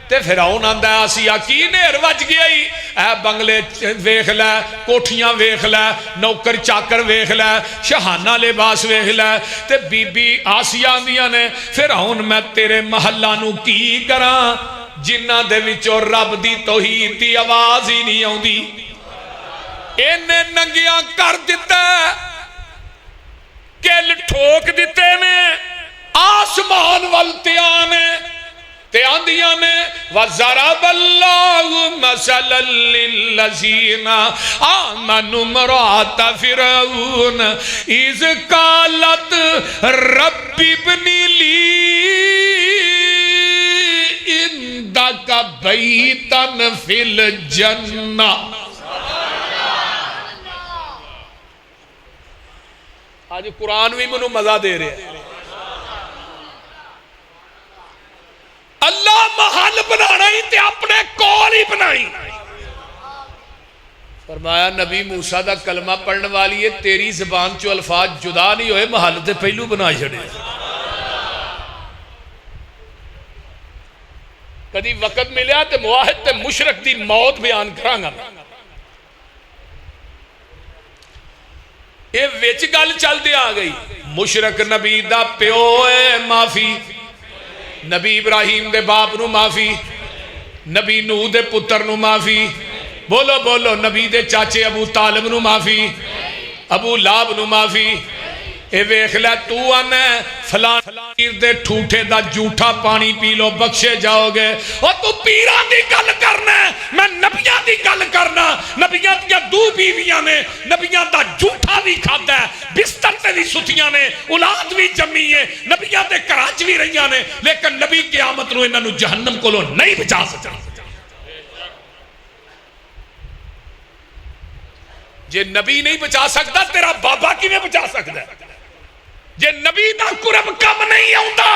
تے فرعون آندہ ہے آسیہ کی نیر وج گئی. اے بنگلے ویکھ لے کوٹھیاں ویکھ لے نوکر چاکر ویکھ لے شہانہ لباس ویکھ لے تے بی بی آسیہ آندیاں نے فرعون میں تیرے محلہ نو کی کراں جنہ دے وچوں رب دی توحید دی آواز ہی نہیں آوندی. انہیں ننگیاں کر دیتا کل ٹھوک دیتے میں آسمان والتیان تے آندیاں نے وَضَرَبَ اللَّهُ مَثَلًا لِلَّذِينَ آمَنُوا امْرَأَتَ فِرْعَوْنَ إِذْ قَالَتْ رَبِّ ابْنِ لِي عِندَكَ بَيْتًا فِي الْجَنَّةِ. آج قرآن بھی منو مزہ دے رہے ہیں. اللہ محل بنانا ہی تے اپنے کول ہی بنائی. فرمایا نبی موسیٰ دا کلمہ پڑھنے والی ہے تیری زبان چو الفاظ جدا نہیں ہوئے محل تے پہلو بنا چھڑے. کدی وقت ملیا تے موحد تے مشرک دی موت بیان کرانگا. یہ وچ گل چل دے آ گئی. مشرک نبی دا پیو ہے معافی, نبی ابراہیم دے باپ نو معافی, نبی نوح دے پتر نو معافی, بولو بولو نبی دے چاچے ابو طالب نو معافی, ابو لہب نو معافی. اے ویکھ لے تو آنا فلان پیر دے ٹھوٹے دا جھوٹا پانی پی لو بخشے جاؤ گے. اور تو پیران دی گل کرنا ہے, میں نبیان دی گل کرنا. نبیان دیا دو بیویاں نے, نبیان دا جھوٹا بھی کھاتا ہے, بستر تے بھی ستیاں نے, اولاد بھی جمی ہے, نبیان دے کراچ بھی رہیاں نے, لیکن نبی قیامت نو انہاں نو جہنم کو لو نہیں بچا سکتا. جے نبی نہیں بچا سکتا تیرا بابا کی میں بچا سکتا ہے. جے نبی دا قرب کم نہیں آؤندا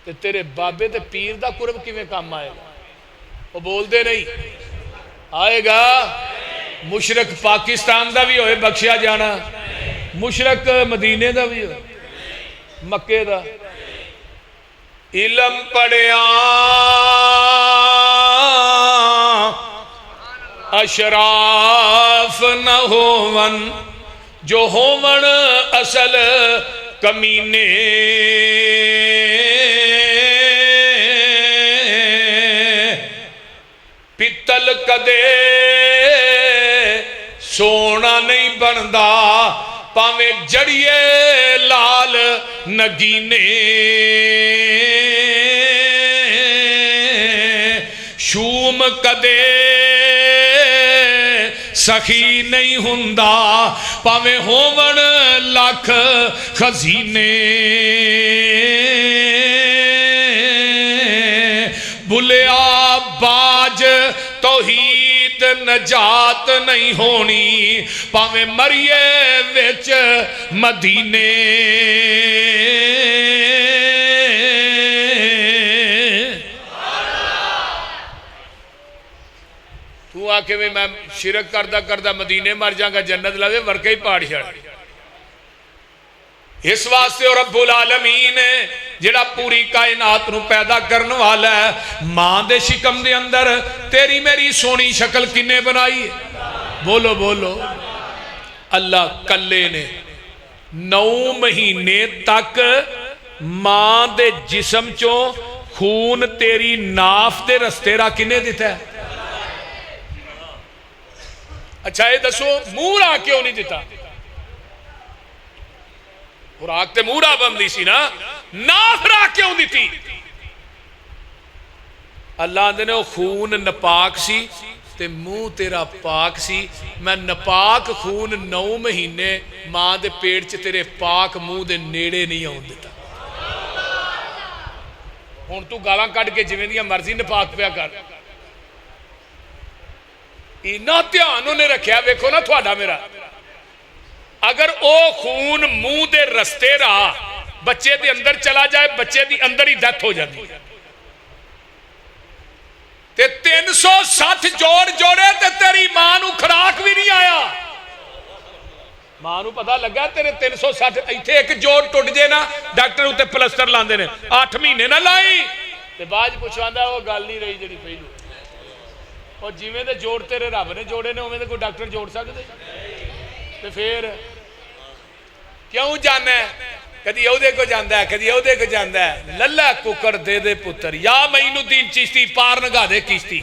تے تیرے بابے تے پیر دا قرب کی میں کم آئے گا. وہ بول دے نہیں آئے گا. مشرک پاکستان دا بھی ہوئے بخشیا جانا, مشرک مدینے دا بھی ہوئے, مکے دا. علم پڑھیا اشراف نہ ہون جو ہون اصل کمینے. پتل کدے سونا نہیں بندا پاویں جڑیے لال نگینے. شوم کدے سخی نہیں ہندا پاویں ہون لاکھ خزینے. بھلیا باج توحید نجات نہیں ہونی پاویں مریے وچ مدینے. تو آکے میں شرک کردہ مدینے مر جاؤں گا جنت لگے ورکے ہی پاڑ چھڑ. اس واسطے اور رب العالمین جڑا پوری کائنات نو پیدا کرنے والا ہے, ماں دے شکم دے اندر تیری میری سونی شکل کنے بنائی ہے؟ بولو بولو. اللہ کلے نے 9 مہینے تک ماں دے جسم چو خون تیری ناف دے رستے را کنے دیتا ہے؟ اچھا یہ دسو مورا کیوں نہیں دیتا؟ خوراک تے مورا بندی سی نا, ناف را کیوں دیتی؟ اللہ نے خون نپاک سی تے منہ تیرا پاک سی. میں نپاک خون 9 مہینے ماں دے پیڑ چ تیرے پاک منہ دے نیڑے نہیں آن دیتا. ہن تو گالاں کٹ کے جویں دیاں مرضی نپاک پیا کر. اینا دھیان انہیں رکھیا ویکھو نا تھوڑا میرا. اگر او خون منہ دے رستے رہا بچے دے اندر چلا جائے, بچے دی اندر ہی ڈیتھ ہو جاتی. تے 360 جوڑے تے تیری ماں نو کھراک بھی نہیں آیا. ماں نو پتہ لگا تیرے 360 ایتھے ایک جوڑ ٹوٹ جے نا ڈاکٹر ہوتے پلسٹر لاندے نے 8 مہینے نہ لائی تے باج پوچھواندا وہ گل نہیں رہی جڑی پہلو. اور جیویں دے جوڑ تیرے رب نے جوڑے نے اوویں دے کوئی ڈاکٹر جوڑ سکدے؟ تے پھر کیوں جانا ہے؟ کدی اودے کو جاندا ہے کدی اودے کو جاندا ہے. للہ ککڑ دے دے پتر یا معین الدین چشتی پار نگا دے کشتی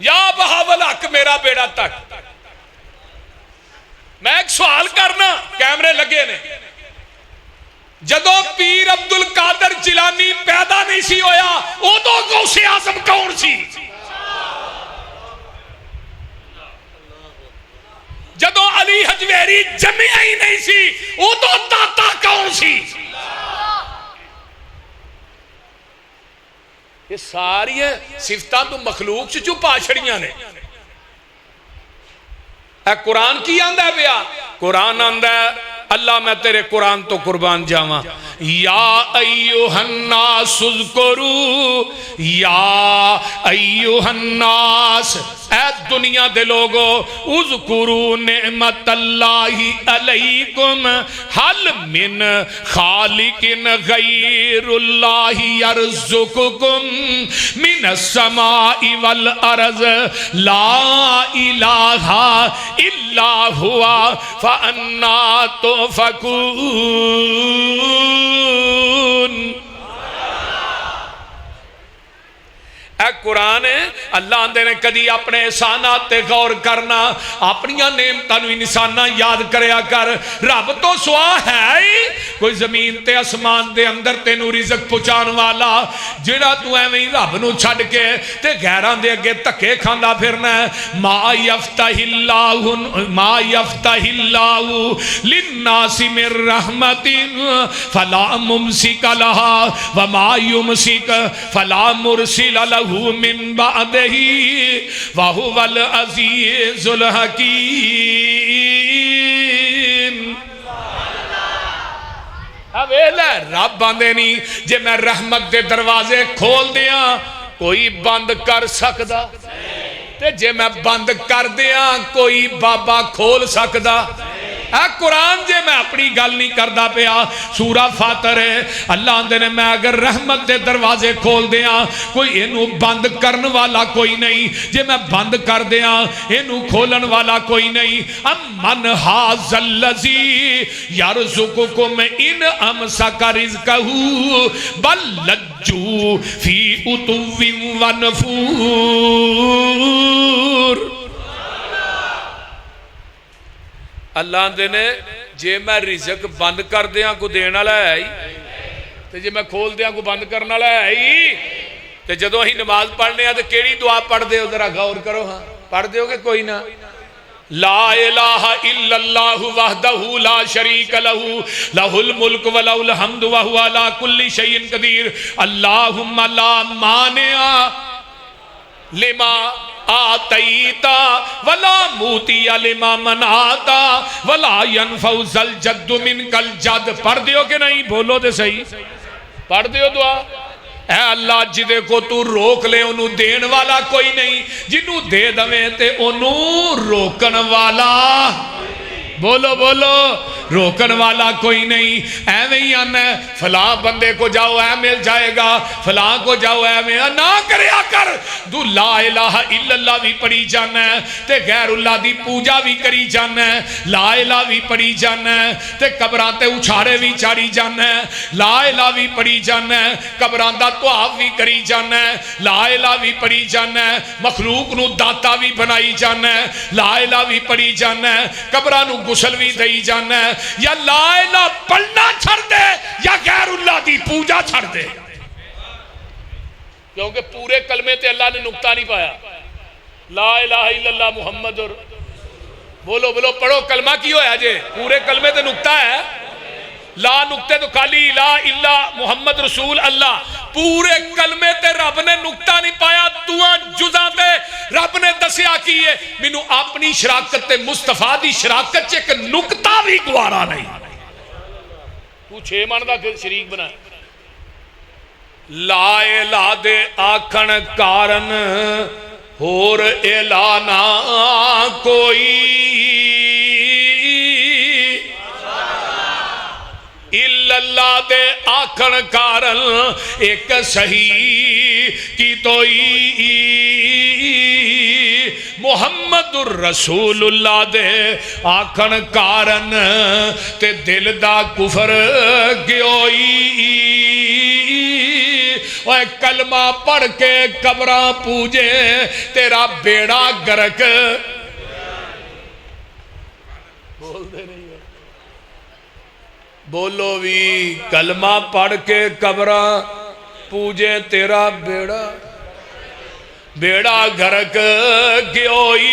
یا بہاول حق میرا بیڑا تک. میں ایک سوال کرنا, کیمرے لگے نے, جدو پیر عبد القادر جیلانی پیدا نہیں سی ہویا ادو غوث اعظم کون سی؟ جدو علی حجویری جمعہ ہی نہیں سی ادو داتا کون سی؟ یہ ساری صفتاں تو مخلوق سے چھپا چھڑیاں نے. اے قرآن کی آندہ ہے بیا؟ قرآن آندہ ہے اللہ میں تیرے قرآن تو قربان جاواں. یا ایوہ الناس اذکروا، یا ایوہ الناس اے دنیا دے لوگو، اذکروا نعمت اللہ علیکم حل من خالق غیر اللہ یرزقکم من السماء والارض لا الہ الا ہوا فانا تؤفکون. اے قرآن ہے اللہ اندے نے کدی اپنے احسانات تے غور کرنا، اپنیاں نعمتاں نو انساناں یاد کریا کر. رب تو سوا ہے ہی کوئی زمین تے اسمان دے اندر تینوں رزق پہنچان والا جڑا تو ایویں رب نو چھڈ کے تے غیراں دے اگے دھکے کھاندا پھرنا ہے. ما یفتح اللہ للناس من رحمت فلا ممسک لها وما یمسک فلا مرسل له من بعده وهو العزیز الحکیم. اب رب باندے نہیں جے میں رحمت دے دروازے کھول دیاں کوئی بند کر سکدا، تے جے میں بند کر دیاں کوئی بابا کھول سکدا. اے قرآن جے میں اپنی گل نہیں کردا پیا، سورہ فاتر ہے اللہ اندے نے میں اگر رحمت دے دروازے کھول دیاں کوئی اینو بند کرن والا کوئی نہیں، جے میں بند کر دیاں اینو کھولن والا کوئی نہیں. امن ھذا الذی یرزقکم ان امسک رزقہ بل لجوا فی عتو ونفور. اللہ دے نے جے میں رزق بند کر دیاں کو دین والا ہے ہی، تے جے میں کھول دیاں کو بند کرنے والا ہے ہی. تے جدوں ہی نماز پڑھنے ہیں تے کیڑی دعا پڑھ دے ہو ذرا غور کرو. ہاں پڑھ دے ہو کہ کوئی نہ؟ لا الہ الا اللہ وحدہ لا شریک لہ لہ الملک ولہ الحمد وہو علی کل شیء قدیر. اللہم لا مانع لما آتیتا ولا موتی لما منعتا ولا ینفع ذا الجد منک الجد. پڑھ دیو کہ نہیں؟ بولو دے صحیح. پڑھ دیو دعا. اے اللہ جدے کو تو روک لے انہوں دین والا کوئی نہیں، جنہوں دے دویں تے انہوں روکن والا، بولو بولو، روکن والا کوئی نہیں. ایویں ہی آنا ہے فلاں بندے کو جاؤ اے مل جائے گا، فلاں کو جاؤ اے مل، نہ کریا کر. تو لا الہ الا اللہ بھی پڑھی جانا ہے تے غیر اللہ دی پوجا بھی کری جانا ہے، لا الہ بھی پڑھی جانا ہے تے قبراں تے اچھاڑے بھی چاڑی جانا ہے، لا الہ بھی پڑھی جانا ہے، قبراں دا طواف بھی کری جانا ہے، لا الہ بھی پڑھی جانا ہے، مخلوق نو داتا بھی بنائی جانا ہے، لا الہ بھی پڑھی جانا ہے، قبراں نو غسل بھی دئی جانا ہے. یا لا الہ پڑھنا چھڑ دے یا غیر اللہ دی پوجا چھڑ دے، کیونکہ پورے کلمے تے اللہ نے نقطہ نہیں پایا. لا الہ الا اللہ محمد، بولو بولو پڑھو کلمہ کی ہویا جے؟ پورے کلمے تے نقطہ ہے، لا نقطے تو خالی لا الہ محمد رسول اللہ. پورے کلمے تے رب نے نقطہ نہیں پایا، دوہاں جزاں تے رب نے دسیا کی ہے مینوں اپنی شراکت تے مصطفیٰ دی شراکت چ ایک نقطہ بھی گوارا نہیں. تو 6 من دا شریک بنا. لا الہ دے آکھن کارن ہور الہ نہ کوئی، اللہ دے آکھن کارن ایک صحیح کی توئی محمد الرسول اللہ دے آکھن کارن تے دل دا کفر گیوئی. اے کلمہ پڑھ کے قبراں پوجے تیرا بیڑا گرک. بول دے نہیں بولو بھی کلمہ پڑھ کے قبراں پوجے تیرا بیڑا بیڑا گھرک گیوئی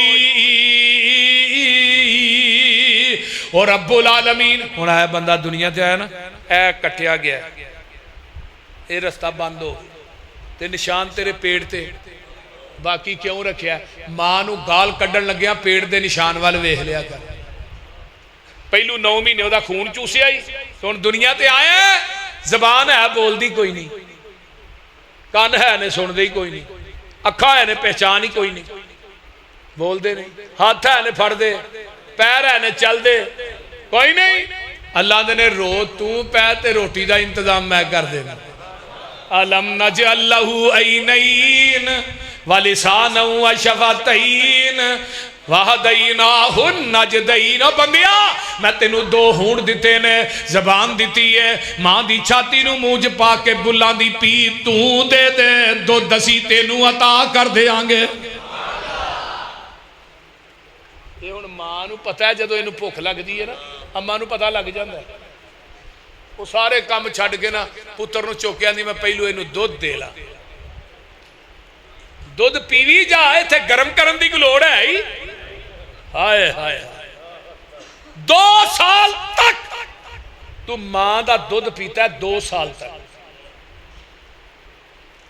اور رب العالمین ہونا ہے بندہ دنیا تے آیا نا اے کٹیا گیا اے رستہ بند ہو تے نشان تیرے پیڑ تے باقی کیوں رکھیا ہے ماں نو گال کڈن لگیا پیڑ دے نشان وال ویکھ لیا کر پہلو 9 مہینے دا خون چوسیا ہی تو ہن دنیا تے آیا ہے زبان ہے بول دی کوئی نہیں کان ہے نے سن دے کوئی نہیں اکھا ہے نے پہچان ہی کوئی نہیں بول دے نہیں ہاتھ ہے نے پھڑ دے پیر ہے نے چل دے کوئی نہیں اللہ دے نے رو تو پیر تے روٹی دا انتظام میں کر دینا علم نجعل لہ عینین ولسانا وشفتین وہدیناہ النجدین بندیا میں تینوں 2 ہونٹ دیتے نے زبان دیتی ہے ماں دی چھاتی نو موج پا کے بلان دی پی تو دے دے 2 دسی تینوں عطا کر دے آنگے یہ ہن ماں نو پتہ ہے جدو اینو بھوک لگ دی ہے نا اماں نو پتہ لگ جاندا ہے وہ سارے کام چھڈ کے نا پتر نو چوکے آندی میں پہلو اینو دودھ دے لا دودھ پیوی جا ایتھے گرم کرن دی کوئی لوڑ ہے ہی ہائے ہائے 2 سال تک تو ماں دا دودھ پیتا ہے 2 سال تک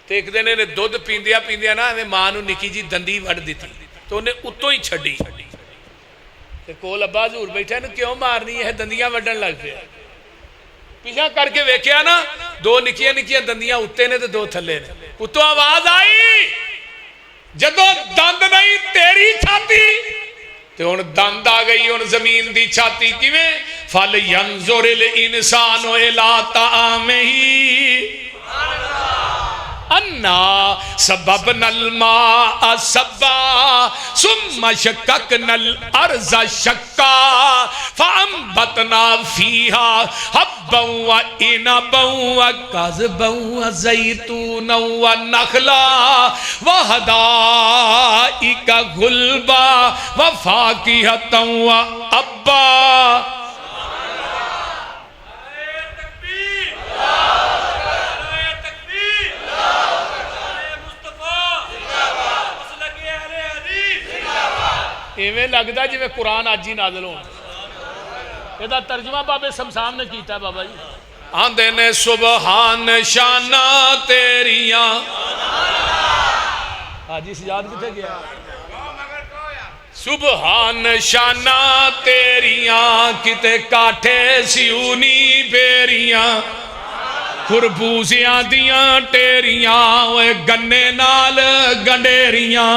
تے ایک دن نے دودھ پیندیا پیندیا نا ہمیں ماں نو نکی جی دندی وڈ دیتی تو انہیں اتوں ہی چھڑی تے کول ابا حضور بیٹھا ہے کیوں مارنی ہے دندیاں وڈن لگ پیا پیچھا کر کے ویکھیا نا 2 نکیاں نکیاں دندیاں اتے نے تے 2 تھلے نے اتوں آواز آئی جدو دند نہیں تیری چھاتی تے ہن دند آ گئی ہن زمین دی چھاتی کیویں فل ینظر الانسان الی طعامہ انا سببنا الماء سبا ثم شققنا الارض شقا فانبتنا فيها حبا وعنبا وقضبا وزيتونا ونخلا وحدائق غلبا وفاكهة وابا ایویں لگتا جی میں قرآن آج ہی نازل ہوں یہ ترجمہ بابے سمسام نے کیتا ہے بابا جی آندے نے سبحان شانہ تیریاں حاجی سجاد کتے گیا سبحان شانہ تیریاں کتے کاٹھے سیونی بیریاں خربوزیاں دیاں ٹیریاں گنے نال گنڈیریاں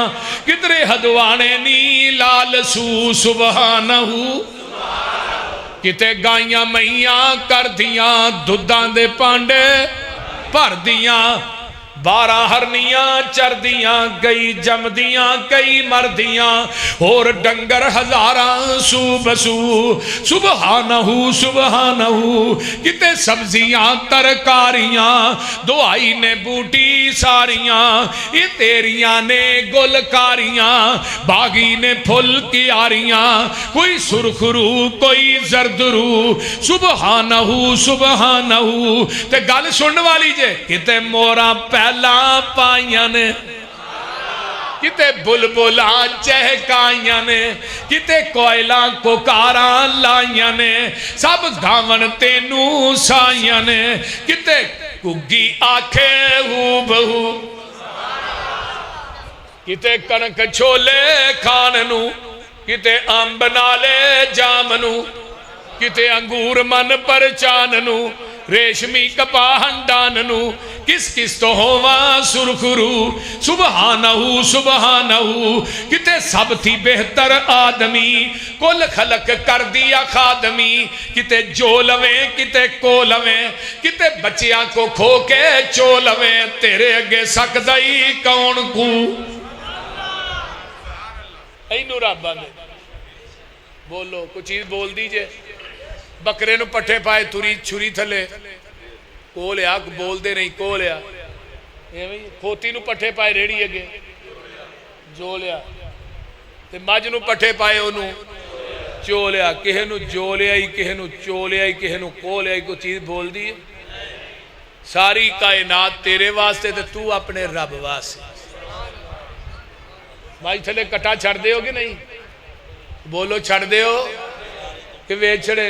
کدرے ہدوانے نی لال سو سبحانہ کتے گائیاں میاں کر دیاں دودھاں دے پانڈے پر دیاں 12 ہرنیاں چر دیاں کئی جم دیاں کئی مر دیاں اور ڈنگر ہزاراں سو بسو سبحانہ سبحانہ کتے سبزیاں ترکاریاں دعائی نے بوٹی ساریاں یہ تیریاں نے گلکاریاں باغی نے پھل کیاریاں کوئی سرخرو کوئی زردرو سبحانہ سبحانہ تے گل سن والی جے کتے مورا پہلا پائیاں نے کتے بلبلاں چہکائیاں نے کتے کوئلاں کوکاراں لائیاں نے سب گھاون تینوں سائیاں نے کتے کگی آکھے ہو بہو کتے کنک چھولے کھاننو کتے امب نالے جامنو کتے انگور من پر چاننو ریشمی کپاہن ڈاننو کس کس تو ہوا سرخرو سبحانہ سبحانہ کتے سب تھی بہتر آدمی کل خلق کر دیا خادمی کتے جولویں کتے کولویں کتے بچیاں کو کھو کے چولویں تیرے اگے سکدائی کون کو اینو رابا نے بولو کچھ چیز بول دیجئے بکرے نو پٹھے پائے توری چھری تھلے کولیا بول دے نہیں کولیا کھوتی نو پٹھے پائے ریڑی اگے جو لیا تے ماج نو پٹھے پائے انو چولیا کہے نو جولیا ہی کہے نو چولیا ہی کہے نو کولیا ہی کوئی چیز بول دی ہے ساری کائنات تیرے واسطے تے تو اپنے رب واسطے بھائی تھلے کٹا چھڑ دے ہو کہ نہیں بولو چھڑ دے ہو کہ ویچ چھڑے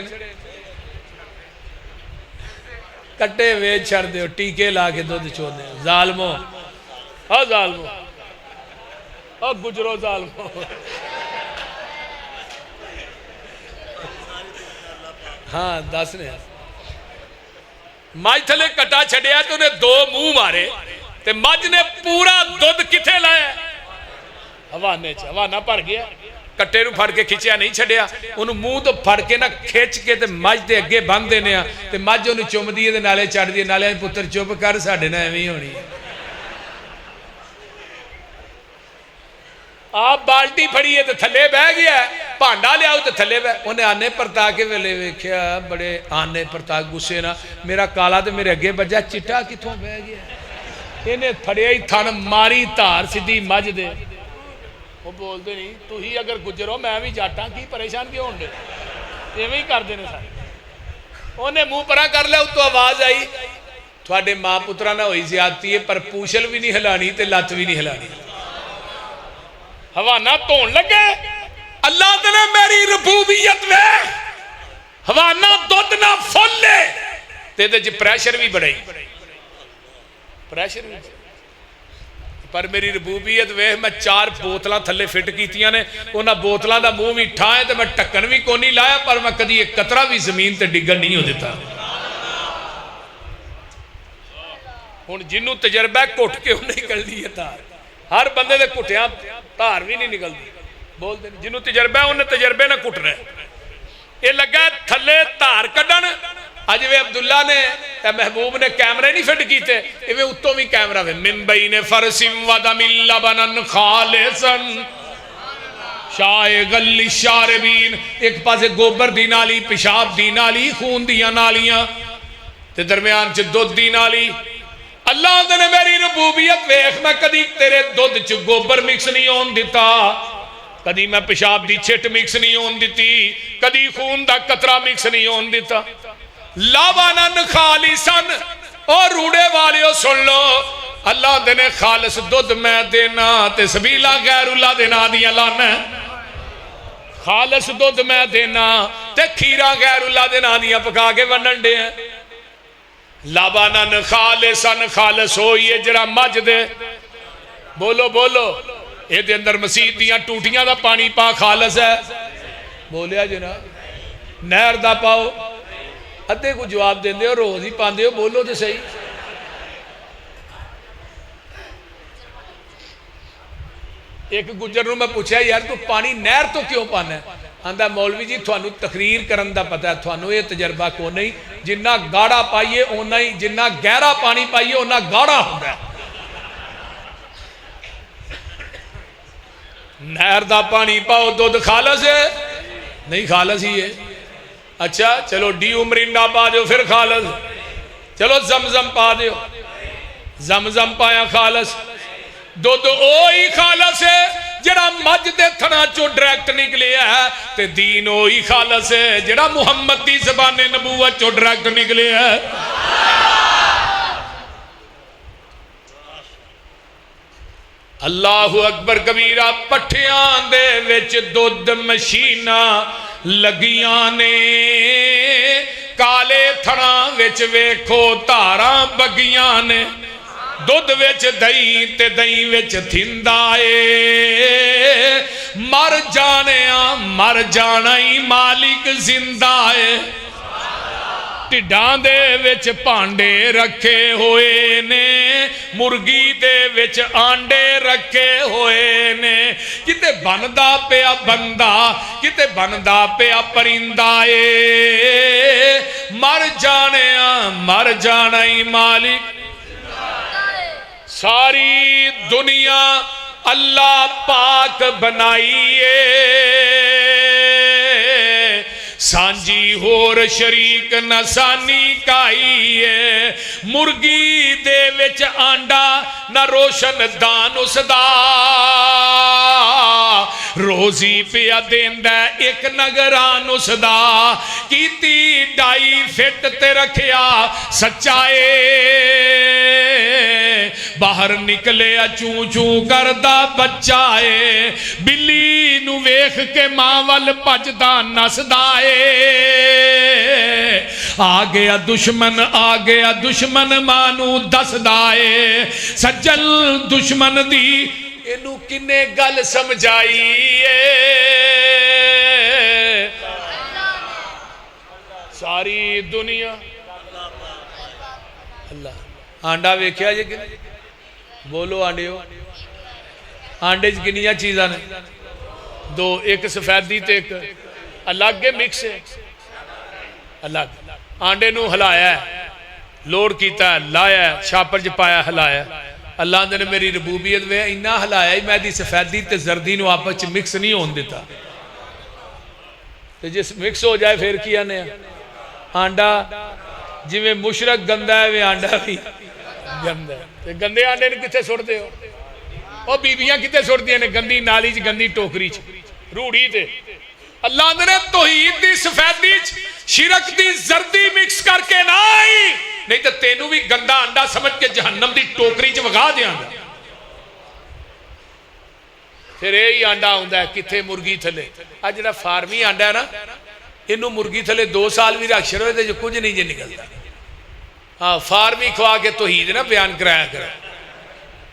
کٹے ویچ چھڑ دے ہو ٹیکے لا کے دودھ چھوڑ دے ظالمو ظالمو گجرو ظالمو ہاں دس نے مجھ تھلے کٹا چھڑیا تو انہیں دو منہ مارے تے مجھ نے پورا دودھ کتھے لائے ہوانا پڑ گیا کٹے نو پھڑ کے کھچیا نہیں چھڑیا انہوں منہ تو پھڑ کے نہ کھیچ کے تے مجھ دے اگے بند دینے تے مجھ انہوں چوم دیئے تے نالے چڑھ دیئے نالے پتر چوپ کر ساڑھے نہ ایویں ہونی آپ بالٹی پھڑی ہے تو تھلے بہ گیا ہے پانڈا لیا ہو تو تھلے بہ انہیں آنے پر تاکے ویلے ویکھیا بڑے آنے پر تاک گسے نا میرا کالا تو میرے اگے بجا چٹا کتوں بہ گیا انہیں تھڑے ہی تھن ماری تار سیدھی مجھ دے وہ بول دے نہیں تو ہی اگر گجرو میں بھی جاٹا کی پریشان کیوں ہوں دے یہ بھی کر دینے سارے انہیں منہ پرا کر لیا تو آواز آئی تھوڑے ماں پترہ نہ ہوئی زیادتی ہے پر پوچھل بھی نہیں ہلانی تے لات بھی نہیں ہلانی ہوا نہ تون لگے اللہ نے میری ربوبیت میں ہوا نہ دودھ نہ پھول لے تے دے جی پریشر بھی بڑھائی پریشر بھی پر میری ربوبیت وے میں 4 بوتلاں تھلے فٹ کیتیاں نے انہاں بوتلاں دا منہ بھی ٹھائے تے میں ٹکن بھی کو نہیں لایا پر میں کدی ایک قطرہ بھی زمین تے ڈگن نہیں ہو دیتا ہن جنوں تجربہ کٹ کے انہیں نکل دی ہے تار ہر بندے دے کٹیاں تار بھی نہیں نکل دی بول دے جنوں تجربہ ہے انہیں تجربے نہ کٹ رہے یہ لگا ہے تھلے تار کڈن اجوے عبداللہ نے محبوب نے کیمرے نہیں فٹ کیتے ایوے اتوں بھی کیمرہ ہے من بین فرسم ودم لبنن خالصن شائغ للشاربین ایک پاسے گوبر دی نالی پیشاب دی نالی خون دیا نالیاں تے درمیان چ دودھ دی نالی اللہ نے میری ربوبیت ویکھ میں کدی تیرے دودھ چ گوبر مکس نہیں ہون دیتا کدی میں پیشاب دی چھٹ مکس نہیں ہون دیتی کدی خون دا قطرہ مکس نہیں ہون دیتا لبنن خالصن اور روڑے والیوں سن لو اللہ نے خالص دودھ میں دینا تے سبیلہ غیر اللہ دینا دیا لانا خالص دودھ میں دینا تے کھیرہ غیر اللہ دینا دیا پکا کے ونن دے ہیں لبنن خالصن خالص ہوئیے جرا مجھ دے بولو بولو یہ دے اندر مسیح دیاں ٹوٹیاں دا پانی پا خالص ہے بولیا جناب نہر دا پاؤ ادھے کو جواب دیں دے ہو روز ہی پاندے ہو بولو دے صحیح ایک گجر نو میں پوچھا یار تو پانی نہر تو کیوں پانا ہے آندہ مولوی جی تھوانو تقریر کرن دا پتہ ہے تھوانو یہ تجربہ کو نہیں جنہ گاڑا پائیے اونا ہی جنہ گہرا پانی پائیے اونا گاڑا ہوگا نہر دا پانی پاؤ دودھ خالص ہے نہیں خالص ہی ہے اچھا چلو ڈی عمرندہ پا دیو پھر خالص چلو زمزم پا دیو زمزم پایا خالص دودھ اوہی خالص ہے جڑا مجھ دے تھنا چو ڈریکٹ نکلے ہے تے دین اوہی خالص ہے جڑا محمد دی زبان نبوت چو ڈریکٹ نکلے ہے اللہ اکبر کبیرہ پٹھیاں دے وچ دودھ مشینہ لگیاں نے کالے تھنا وچ ویکھو تاراں بگیاں نے دودھ وچ دہی تے دہی وچ تھندائے مر جانا ہی مالک زندہ ہے ٹڈاں دے وچ پانڈے رکھے ہوئے نے مرگی دے وچ آنڈے رکھے ہوئے نے کتے بندا پیا بندہ کتے بندا پیا پرندہ اے مر جانا ہی مالک ساری دنیا اللہ پاک بنائیے سانجی ہور شریک نسانی کائیے مرگی دے وچ آنڈا نہ روشن دان اس دا روزی پیا دیندہ ایک نگران اس دا کیتی ڈائی فٹ تے رکھیا سچائے باہر نکلے چوں چوں کردہ بچائے بلی نو ویخ کے ماں وال پجدہ نسدائے آگیا دشمن مانو دس دائے سجل دشمن دی انو کنے گل سمجھائیے ساری دنیا اللہ آنڈا ویکھیا جے کہ بولو آنڈے ہو آنڈے کنیا چیزاں نے دو ایک سفیدی تے ایک الگ ہے مکس ہے الگ آنڈے نو ہلایا ہے لوڈ کیتا ہے لایا ہے شاپر جے پایا ہلایا ہے اللہ نے میری ربوبیت میں انہا ہلایا ہی میں دی سفیدی تے زردی نو آپس مکس نہیں ہون دیتا تو جس مکس ہو جائے پھر کیا نے آنڈا جی میں مشرق گندہ ہے وہ آنڈا بھی گندہ ہے گندے آنڈے نے کتے سوڑ دے ہو اور بیبیاں کتے سوڑ دیا نے گندی نالی چ گندی ٹوکری چ روڑی تے اللہ نے توحید دی سفیدی شرک دی زردی مکس کر کے نہ آئی نہیں تو تینوں بھی گندا انڈا سمجھ کے جہنم دی ٹوکری چ وگا دیا پھر یہی آنڈا ہوندہ ہے کتھے مرگی تھلے آج جڑا فارمی آنڈا ہے نا انہوں مرگی تھلے 2 سال بھی رکھ شروع ہے جو کچھ نہیں جے نکلتا ہاں فارمی کھوا کے توحید نہ بیان کرایا کرا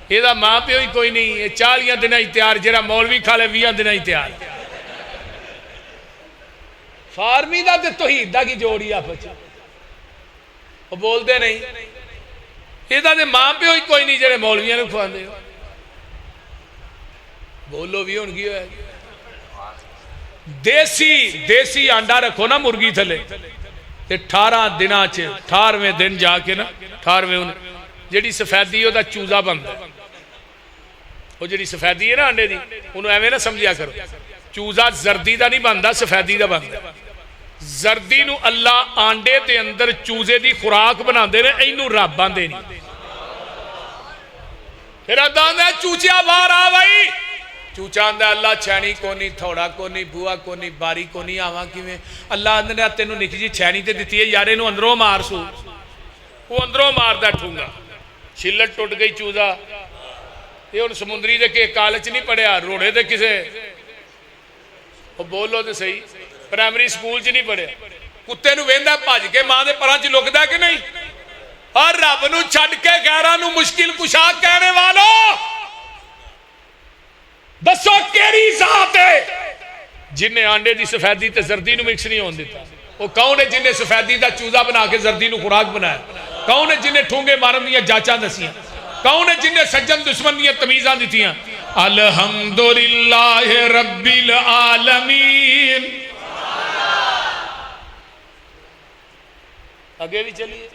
یہ دا ماں پہ ہوئی کوئی نہیں یہ 40 دنہ ہی تیار جڑا مولوی کھا لے 20 دنہ ہی تیار فارمی دا تے توحید دا کی جوڑی آپ اچھا وہ بول دے نہیں یہ دا تے ماں پہ ہوئی کوئی نہیں جڑے مولویاں نے کھوان دے بولو بھی ان کی ہے دیسی آنڈا رکھو نا مرگی تھلے تے 18 دنہ چھے 18ویں دن جا کے نا 18ویں انہیں جیڑی سفیدی ہو دا چوزہ بند ہے وہ جیڑی سفیدی ہے نا آنڈے دی انہوں ایویں نہ سمجھیا کرو چوزہ زردی دا نہیں بندہ سفیدی دا بند ہے زردی نو اللہ آنڈے تے اندر چوزے دی خوراک بنا دے رہے اینو رب باندے نہیں پھر ادان ہے چوچیا باہر آوائی چوچاندہ اللہ چھینی کونی تھوڑا کونی بھوا کونی باری کونی آواں کیویں اللہ نے تینوں نکھی جی چھینی تے دیتی ہے یارے نو اندروں مار سو وہ اندروں مار دا ٹھونگا شلٹ ٹوٹ گئی چوزہ یہ ان سمندری دے کے کالج نہیں پڑھیا روڑے دے کسے وہ بولو دے صحیح پرائمری سکول چ نہیں پڑھیا کتے نو ویندا بھج کے ماں دے پراں چ لکدا کہ نہیں اور رب نو چھڈ کے غیراں نو مشکل کشا کہنے والو دسو کیڑی ذات ہے جن نے آنڈے دی سفیدی تے زردی نو مکس نہیں ہون دیتا وہ کون ہے جن نے سفیدی دا چوزہ بنا کے زردی نو خوراک بنایا کون ہے جن نے ٹھونگے مارن دیا جاچاں دسیاں کون ہے جن نے سجن دشمن دیا تمیزاں دیتیاں الحمدللہ رب العالمین آگے بھی چلیے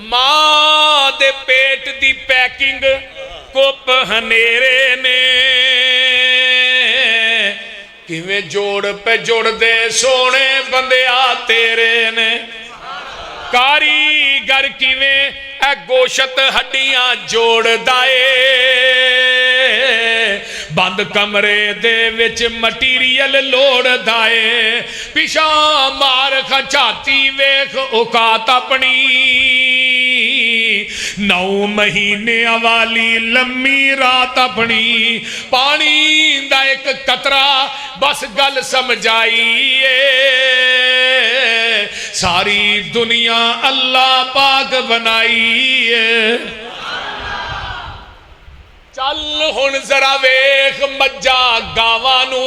ماں دے پیٹ دی پیکنگ کپ ہنیرے نے کیویں جوڑ پہ جوڑ دے سونے بندیا تیرے نے کاریگر کیویں اے گوشت ہڈیاں جوڑ دائے بند کمرے دے وچ مٹیریل لوڑ دائے پیشا مار کھچاتی ویخ اوقات اپنی 9 مہینے والی لمبی رات اپنی پانی دا ایک قطرہ بس گل سمجھائیے ساری دنیا اللہ پاک بنائیے چل ہن ذرا ویخ مجھا گاوانو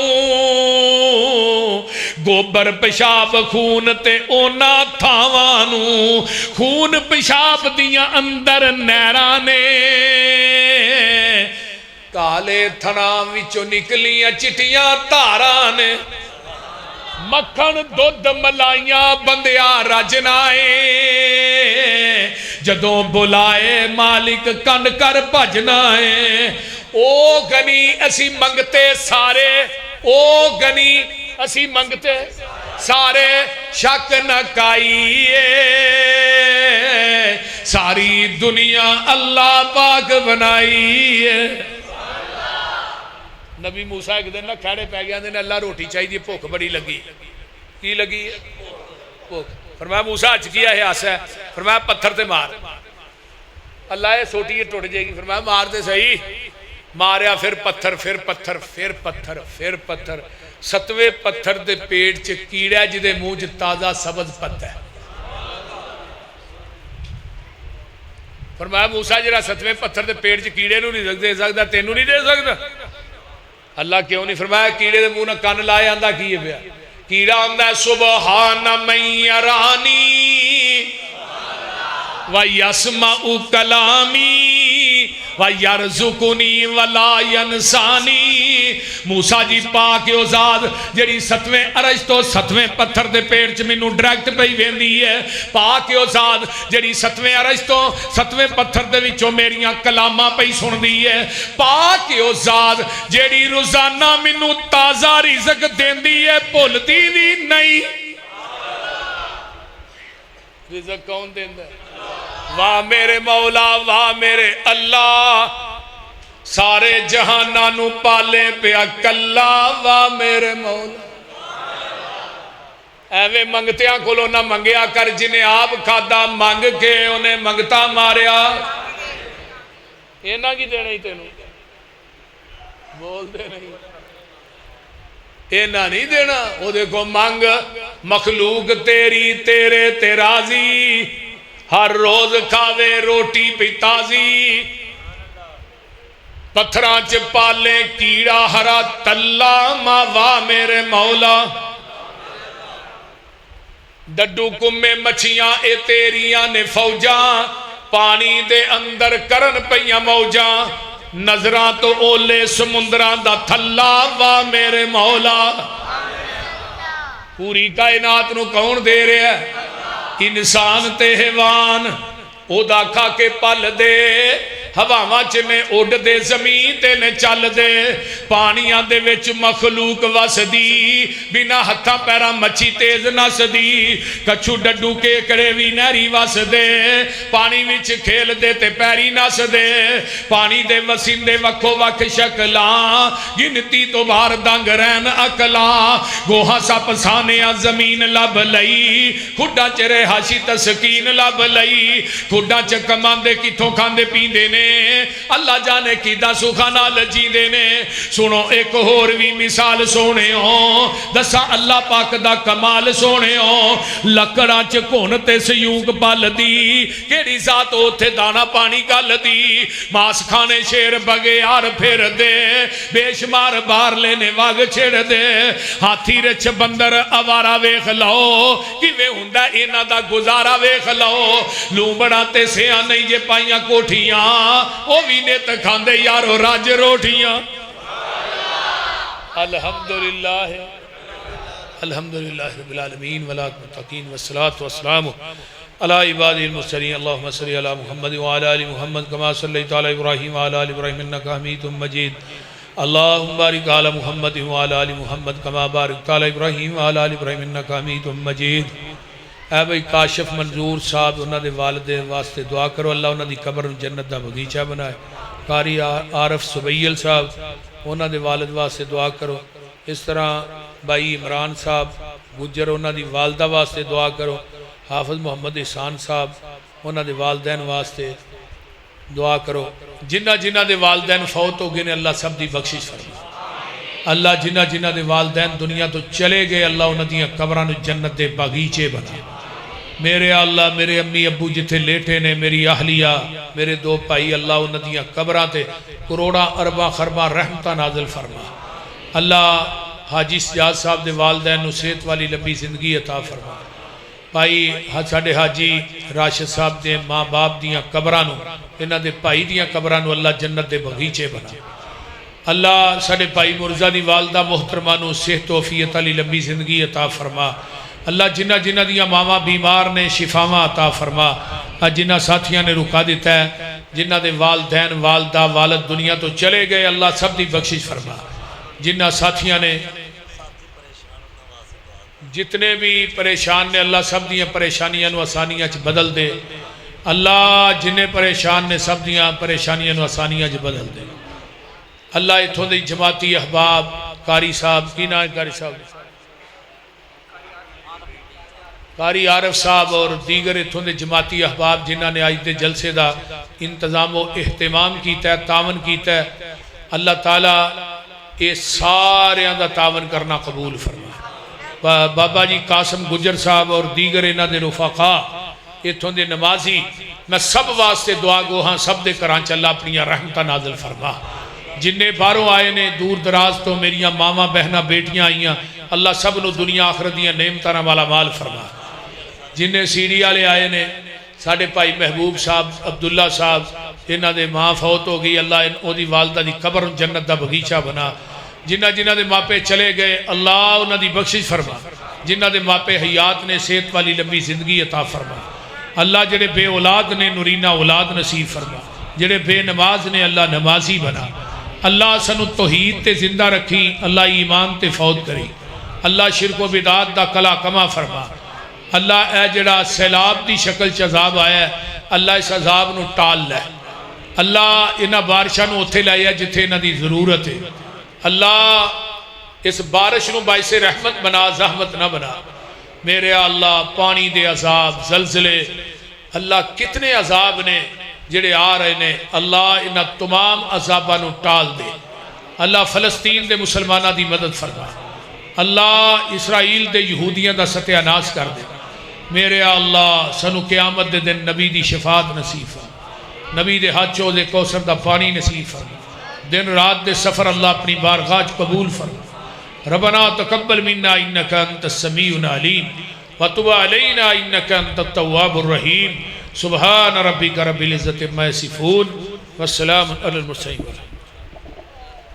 گوبر پیشاب خون تے اونا تھاوانو خون پیشاب دیاں اندر نیرانے کالے تھنام وچوں نکلیاں چٹیاں تارانے مکھن دودھ ملائیاں بندیا رجنائے جدوں بلائے مالک کن کر بھجنائے او گنی اسی منگتے سارے او گنی اسی منگتے سارے شک نہ کائیے ساری دنیا اللہ پاک بنائی ہے نبی موسیٰ ایک دن نہ کھڑے پہ گیا دن اللہ روٹی چاہیے بھوک بڑی لگی کی لگی بھوک فرمایا موسیٰ اچ کیا ہے آسا ہے فرمایا پتھر تے مار اللہ ہے سوٹی یہ ٹوٹ جائے گی فرمایا مار دے صحیح ماریا پھر پتھر پھر پتھر پھر پتھر پھر پتھر ستویں پتھر دے پیٹ چ کیڑا جدے منہ چ تازہ سبز پتا ہے فرمایا موسیٰ جرا ستویں پتھر دے پیٹ چ کیڑے نو نہیں دے سکتا تینوں نہیں دے سکتا اللہ کیوں نہیں فرمایا کیڑے دے منہ نہ کان لائے آندا کی ہے پیا کیڑا آندا سبحان من یرانی وَيَسْمَعُ کلامی وَيَرْزُقُنِي وَلَا يَنْسَانِي موسیٰ جی پاک او ذات جڑی ستویں عرش تو ستویں پتھر دے پیٹ چ مینوں ڈائریکٹ پئی ویندی ہے پاک او ذات جڑی ستویں عرش تو ستویں پتھر دے وچوں میریاں کلاماں پئی سندی ہے پاک او ذات جڑی روزانہ مینوں تازہ رزق دیندی ہے بھلدی وی نہیں رزق کون دیندا ہے واہ میرے مولا واہ میرے اللہ سارے جہاناں نو پالے پیا کلا واہ میرے مولا ایویں منگتیاں کولوں نہ منگیا کر جنہیں آپ کھادا منگ کے انہیں منگتا ماریا یہ نہ کی دینا ہی تینوں بول دے نہیں اینا نہیں دینا وہ دیکھو مانگ مخلوق تیری تیرے تیرازی ہر روز کھاوے روٹی پی تازی پتھراں چ پالے کیڑا ہرا تلا ماوا میرے مولا ڈڈو کمے مچھیاں اے تیریاں نے فوجاں پانی دے اندر کرن پیاں موجاں نظراں تو اولے سمندران دا تھلا وا میرے مولا پوری کائنات نو کون دے رہے ہے انسان تے حیوان او دا کھا کے پل دے ہواواں چ نے اڈ دے زمین تے نے چل دے پانیاں دے وچ مخلوق وسدی بنا ہتھاں پیراں مچھی تیز نسدی کچھو ڈڈو کیکڑے وی نہری وسدے پانی وچ کھیل دے تے پیری نس دے پانی دے وسیندے وکھو وکھ شکلاں گنتی تو بار دنگ رہن اکلاں گوہاں سپ سانیاں زمین لب لئی کھڈا چ رہائشی تسکین لب لئی کھڈا چ کماندے کتھوں کھاندے پیندے نے اللہ جانے کی دا سخانہ لجی دینے سنو ایک اور بھی مثال سونے ہوں دسا اللہ پاک دا کمال سونے ہوں لکڑاں چکونتے سیوگ پال دی کیڑی ذات ہوتے دانا پانی گل دی ماس کھانے شیر بگیار پھر دے بے شمار بار لینے واگ چھڑ دے ہاتھی رچ بندر آوارا ویخ لو کیویں ہوندا اینا دا گزارا ویخ لو لومبڑا تے سیاں نہیں جے پائیاں کوٹھیاں وہ بھی نیت کھاندے یارو راج روٹیاں الحمدللہ الحمدللہ رب العالمین والمتقین والصلاة والسلام علی عباد المرسلین اللہم صلی علی محمد وعلی آل محمد کما صلیت علی ابراہیم وعلی آل ابراہیم انکا حمید مجید اللہم بارک علی محمد وعلی آل محمد کما بارکت علی ابراہیم وعلی آل ابراہیم انکا حمید مجید اے بھائی کاشف منظور صاحب انہوں نے والدے واسطے دعا کرو اللہ انہوں نے قبر جنت دا بغیچہ بنائے قاری عارف سبیل صاحب انہوں نے والد واسطے دعا کرو اس طرح بھائی عمران صاحب گجر انہوں نے والدہ واسطے دعا کرو حافظ محمد احسان صاحب انہوں نے والدین واسطے دعا کرو جنہ جنہ دے والدین فوت ہو گئے نے اللہ سب دی بخشش فرما اللہ جنہ جنہ دے والدین دنیا تو چلے گئے اللہ انہوں نے قبران جنت دے باغیچے بنا میرے اللہ میرے امی ابو جتھے لیٹے نے میری اہلیہ میرے دو بھائی اللہ انہوں نے قبران تے کروڑا اربا خربا رحمتہ نازل فرما اللہ حاجی سجاد صاحب دے والدین نو صحت والی لمبی زندگی عطا فرما بھائی ساڈے حاجی راشد صاحب دے ماں باپ دیاں قبرانو انہاں دے بھائی دیاں قبرانو اللہ جنت دے بغیچے بنا اللہ ساڈے بھائی مرزا دی والدہ محترمانو صحت و عافیت والی لمبی زندگی عطا فرما اللہ جنہ جنہ دیاں ماما بیمار نے شفاواں عطا فرما جنہ ساتھیاں نے رکا دیتا ہے جنہ دے والدین والدہ والد دنیا تو چلے گئے اللہ سب دی بخشش فرما جنہ ساتھیاں نے جتنے بھی پریشان نے اللہ سب دیاں پریشانیاں نو آسانیاں چ بدل دے اللہ جنہیں پریشان نے سب دیاں پریشانیاں نو آسانیاں چ بدل دے اللہ اتھوں دی جماعتی احباب قاری صاحب کی نام قاری صاحب قاری عارف صاحب اور دیگر اتھوں دے جماعتی احباب جنہاں نے آج دے جلسے دا انتظام و اہتمام کیتا ہے تعاون کیتا ہے اللہ تعالیٰ یہ سارے دا تعاون کرنا قبول فرما بابا جی قاسم گجر صاحب اور دیگر انہاں دے رفقا اتھوں دے نمازی میں سب واسطے دعا گو ہاں سب دے کرانچ اللہ اپنی رحمتہ نازل فرما جنہیں باروں آئے نے دور دراز تو میریاں ماما بہنہ بیٹیاں آئیاں اللہ سب نو دنیا آخر دیاں نعمتاں والا مال فرما جنہیں سیڑھی والے آئے نے ساڑھے پائی محبوب صاحب عبداللہ صاحب انہاں دے ماں فوت ہو گئی اللہ او دی والدہ دی قبر جنت دا بغیچہ بنا جنہ دے ماپے چلے گئے اللہ انہاں دی بخشش فرما جنہ دے ماپے حیات نے صحت والی لمبی زندگی عطا فرما اللہ جڑے بے اولاد نے نورینہ اولاد نصیب فرما جڑے بے نماز نے اللہ نمازی بنا اللہ سنو توحید تے زندہ رکھی اللہ ایمان تے فوت کری اللہ شرک و بدعات دا کلا کما فرما اللہ اے جڑا سیلاب دی شکل عذاب آیا ہے اللہ اس عذاب نو ٹال لے اللہ انہاں بارشاں نو اتھے لائے جتھے انہاں دی ضرورت ہے اللہ اس بارش نو باعث رحمت بنا زحمت نہ بنا میرے اللہ پانی دے عذاب زلزلے اللہ کتنے عذاب نے جڑے آ رہے نے اللہ انہاں تمام عذاباں نو ٹال دے اللہ فلسطین دے مسلمانہ دی مدد فرما اللہ اسرائیل دے یہودیاں دا ستیہ ناس کر دے میرے اللہ سنو قیامت دے دن نبی دی شفاعت نصیب فرما نبی دے ہاتھ چو دے کوثر دا پانی نصیب فرما دن رات دے سفر اللہ اپنی بارگاہ قبول فرما ربنا تقبل منا انکا انت السمیع العلیم وتب علینا انکا انت التواب الرحیم سبحان ربک رب العزت عما یصفون والسلام علی المرسلین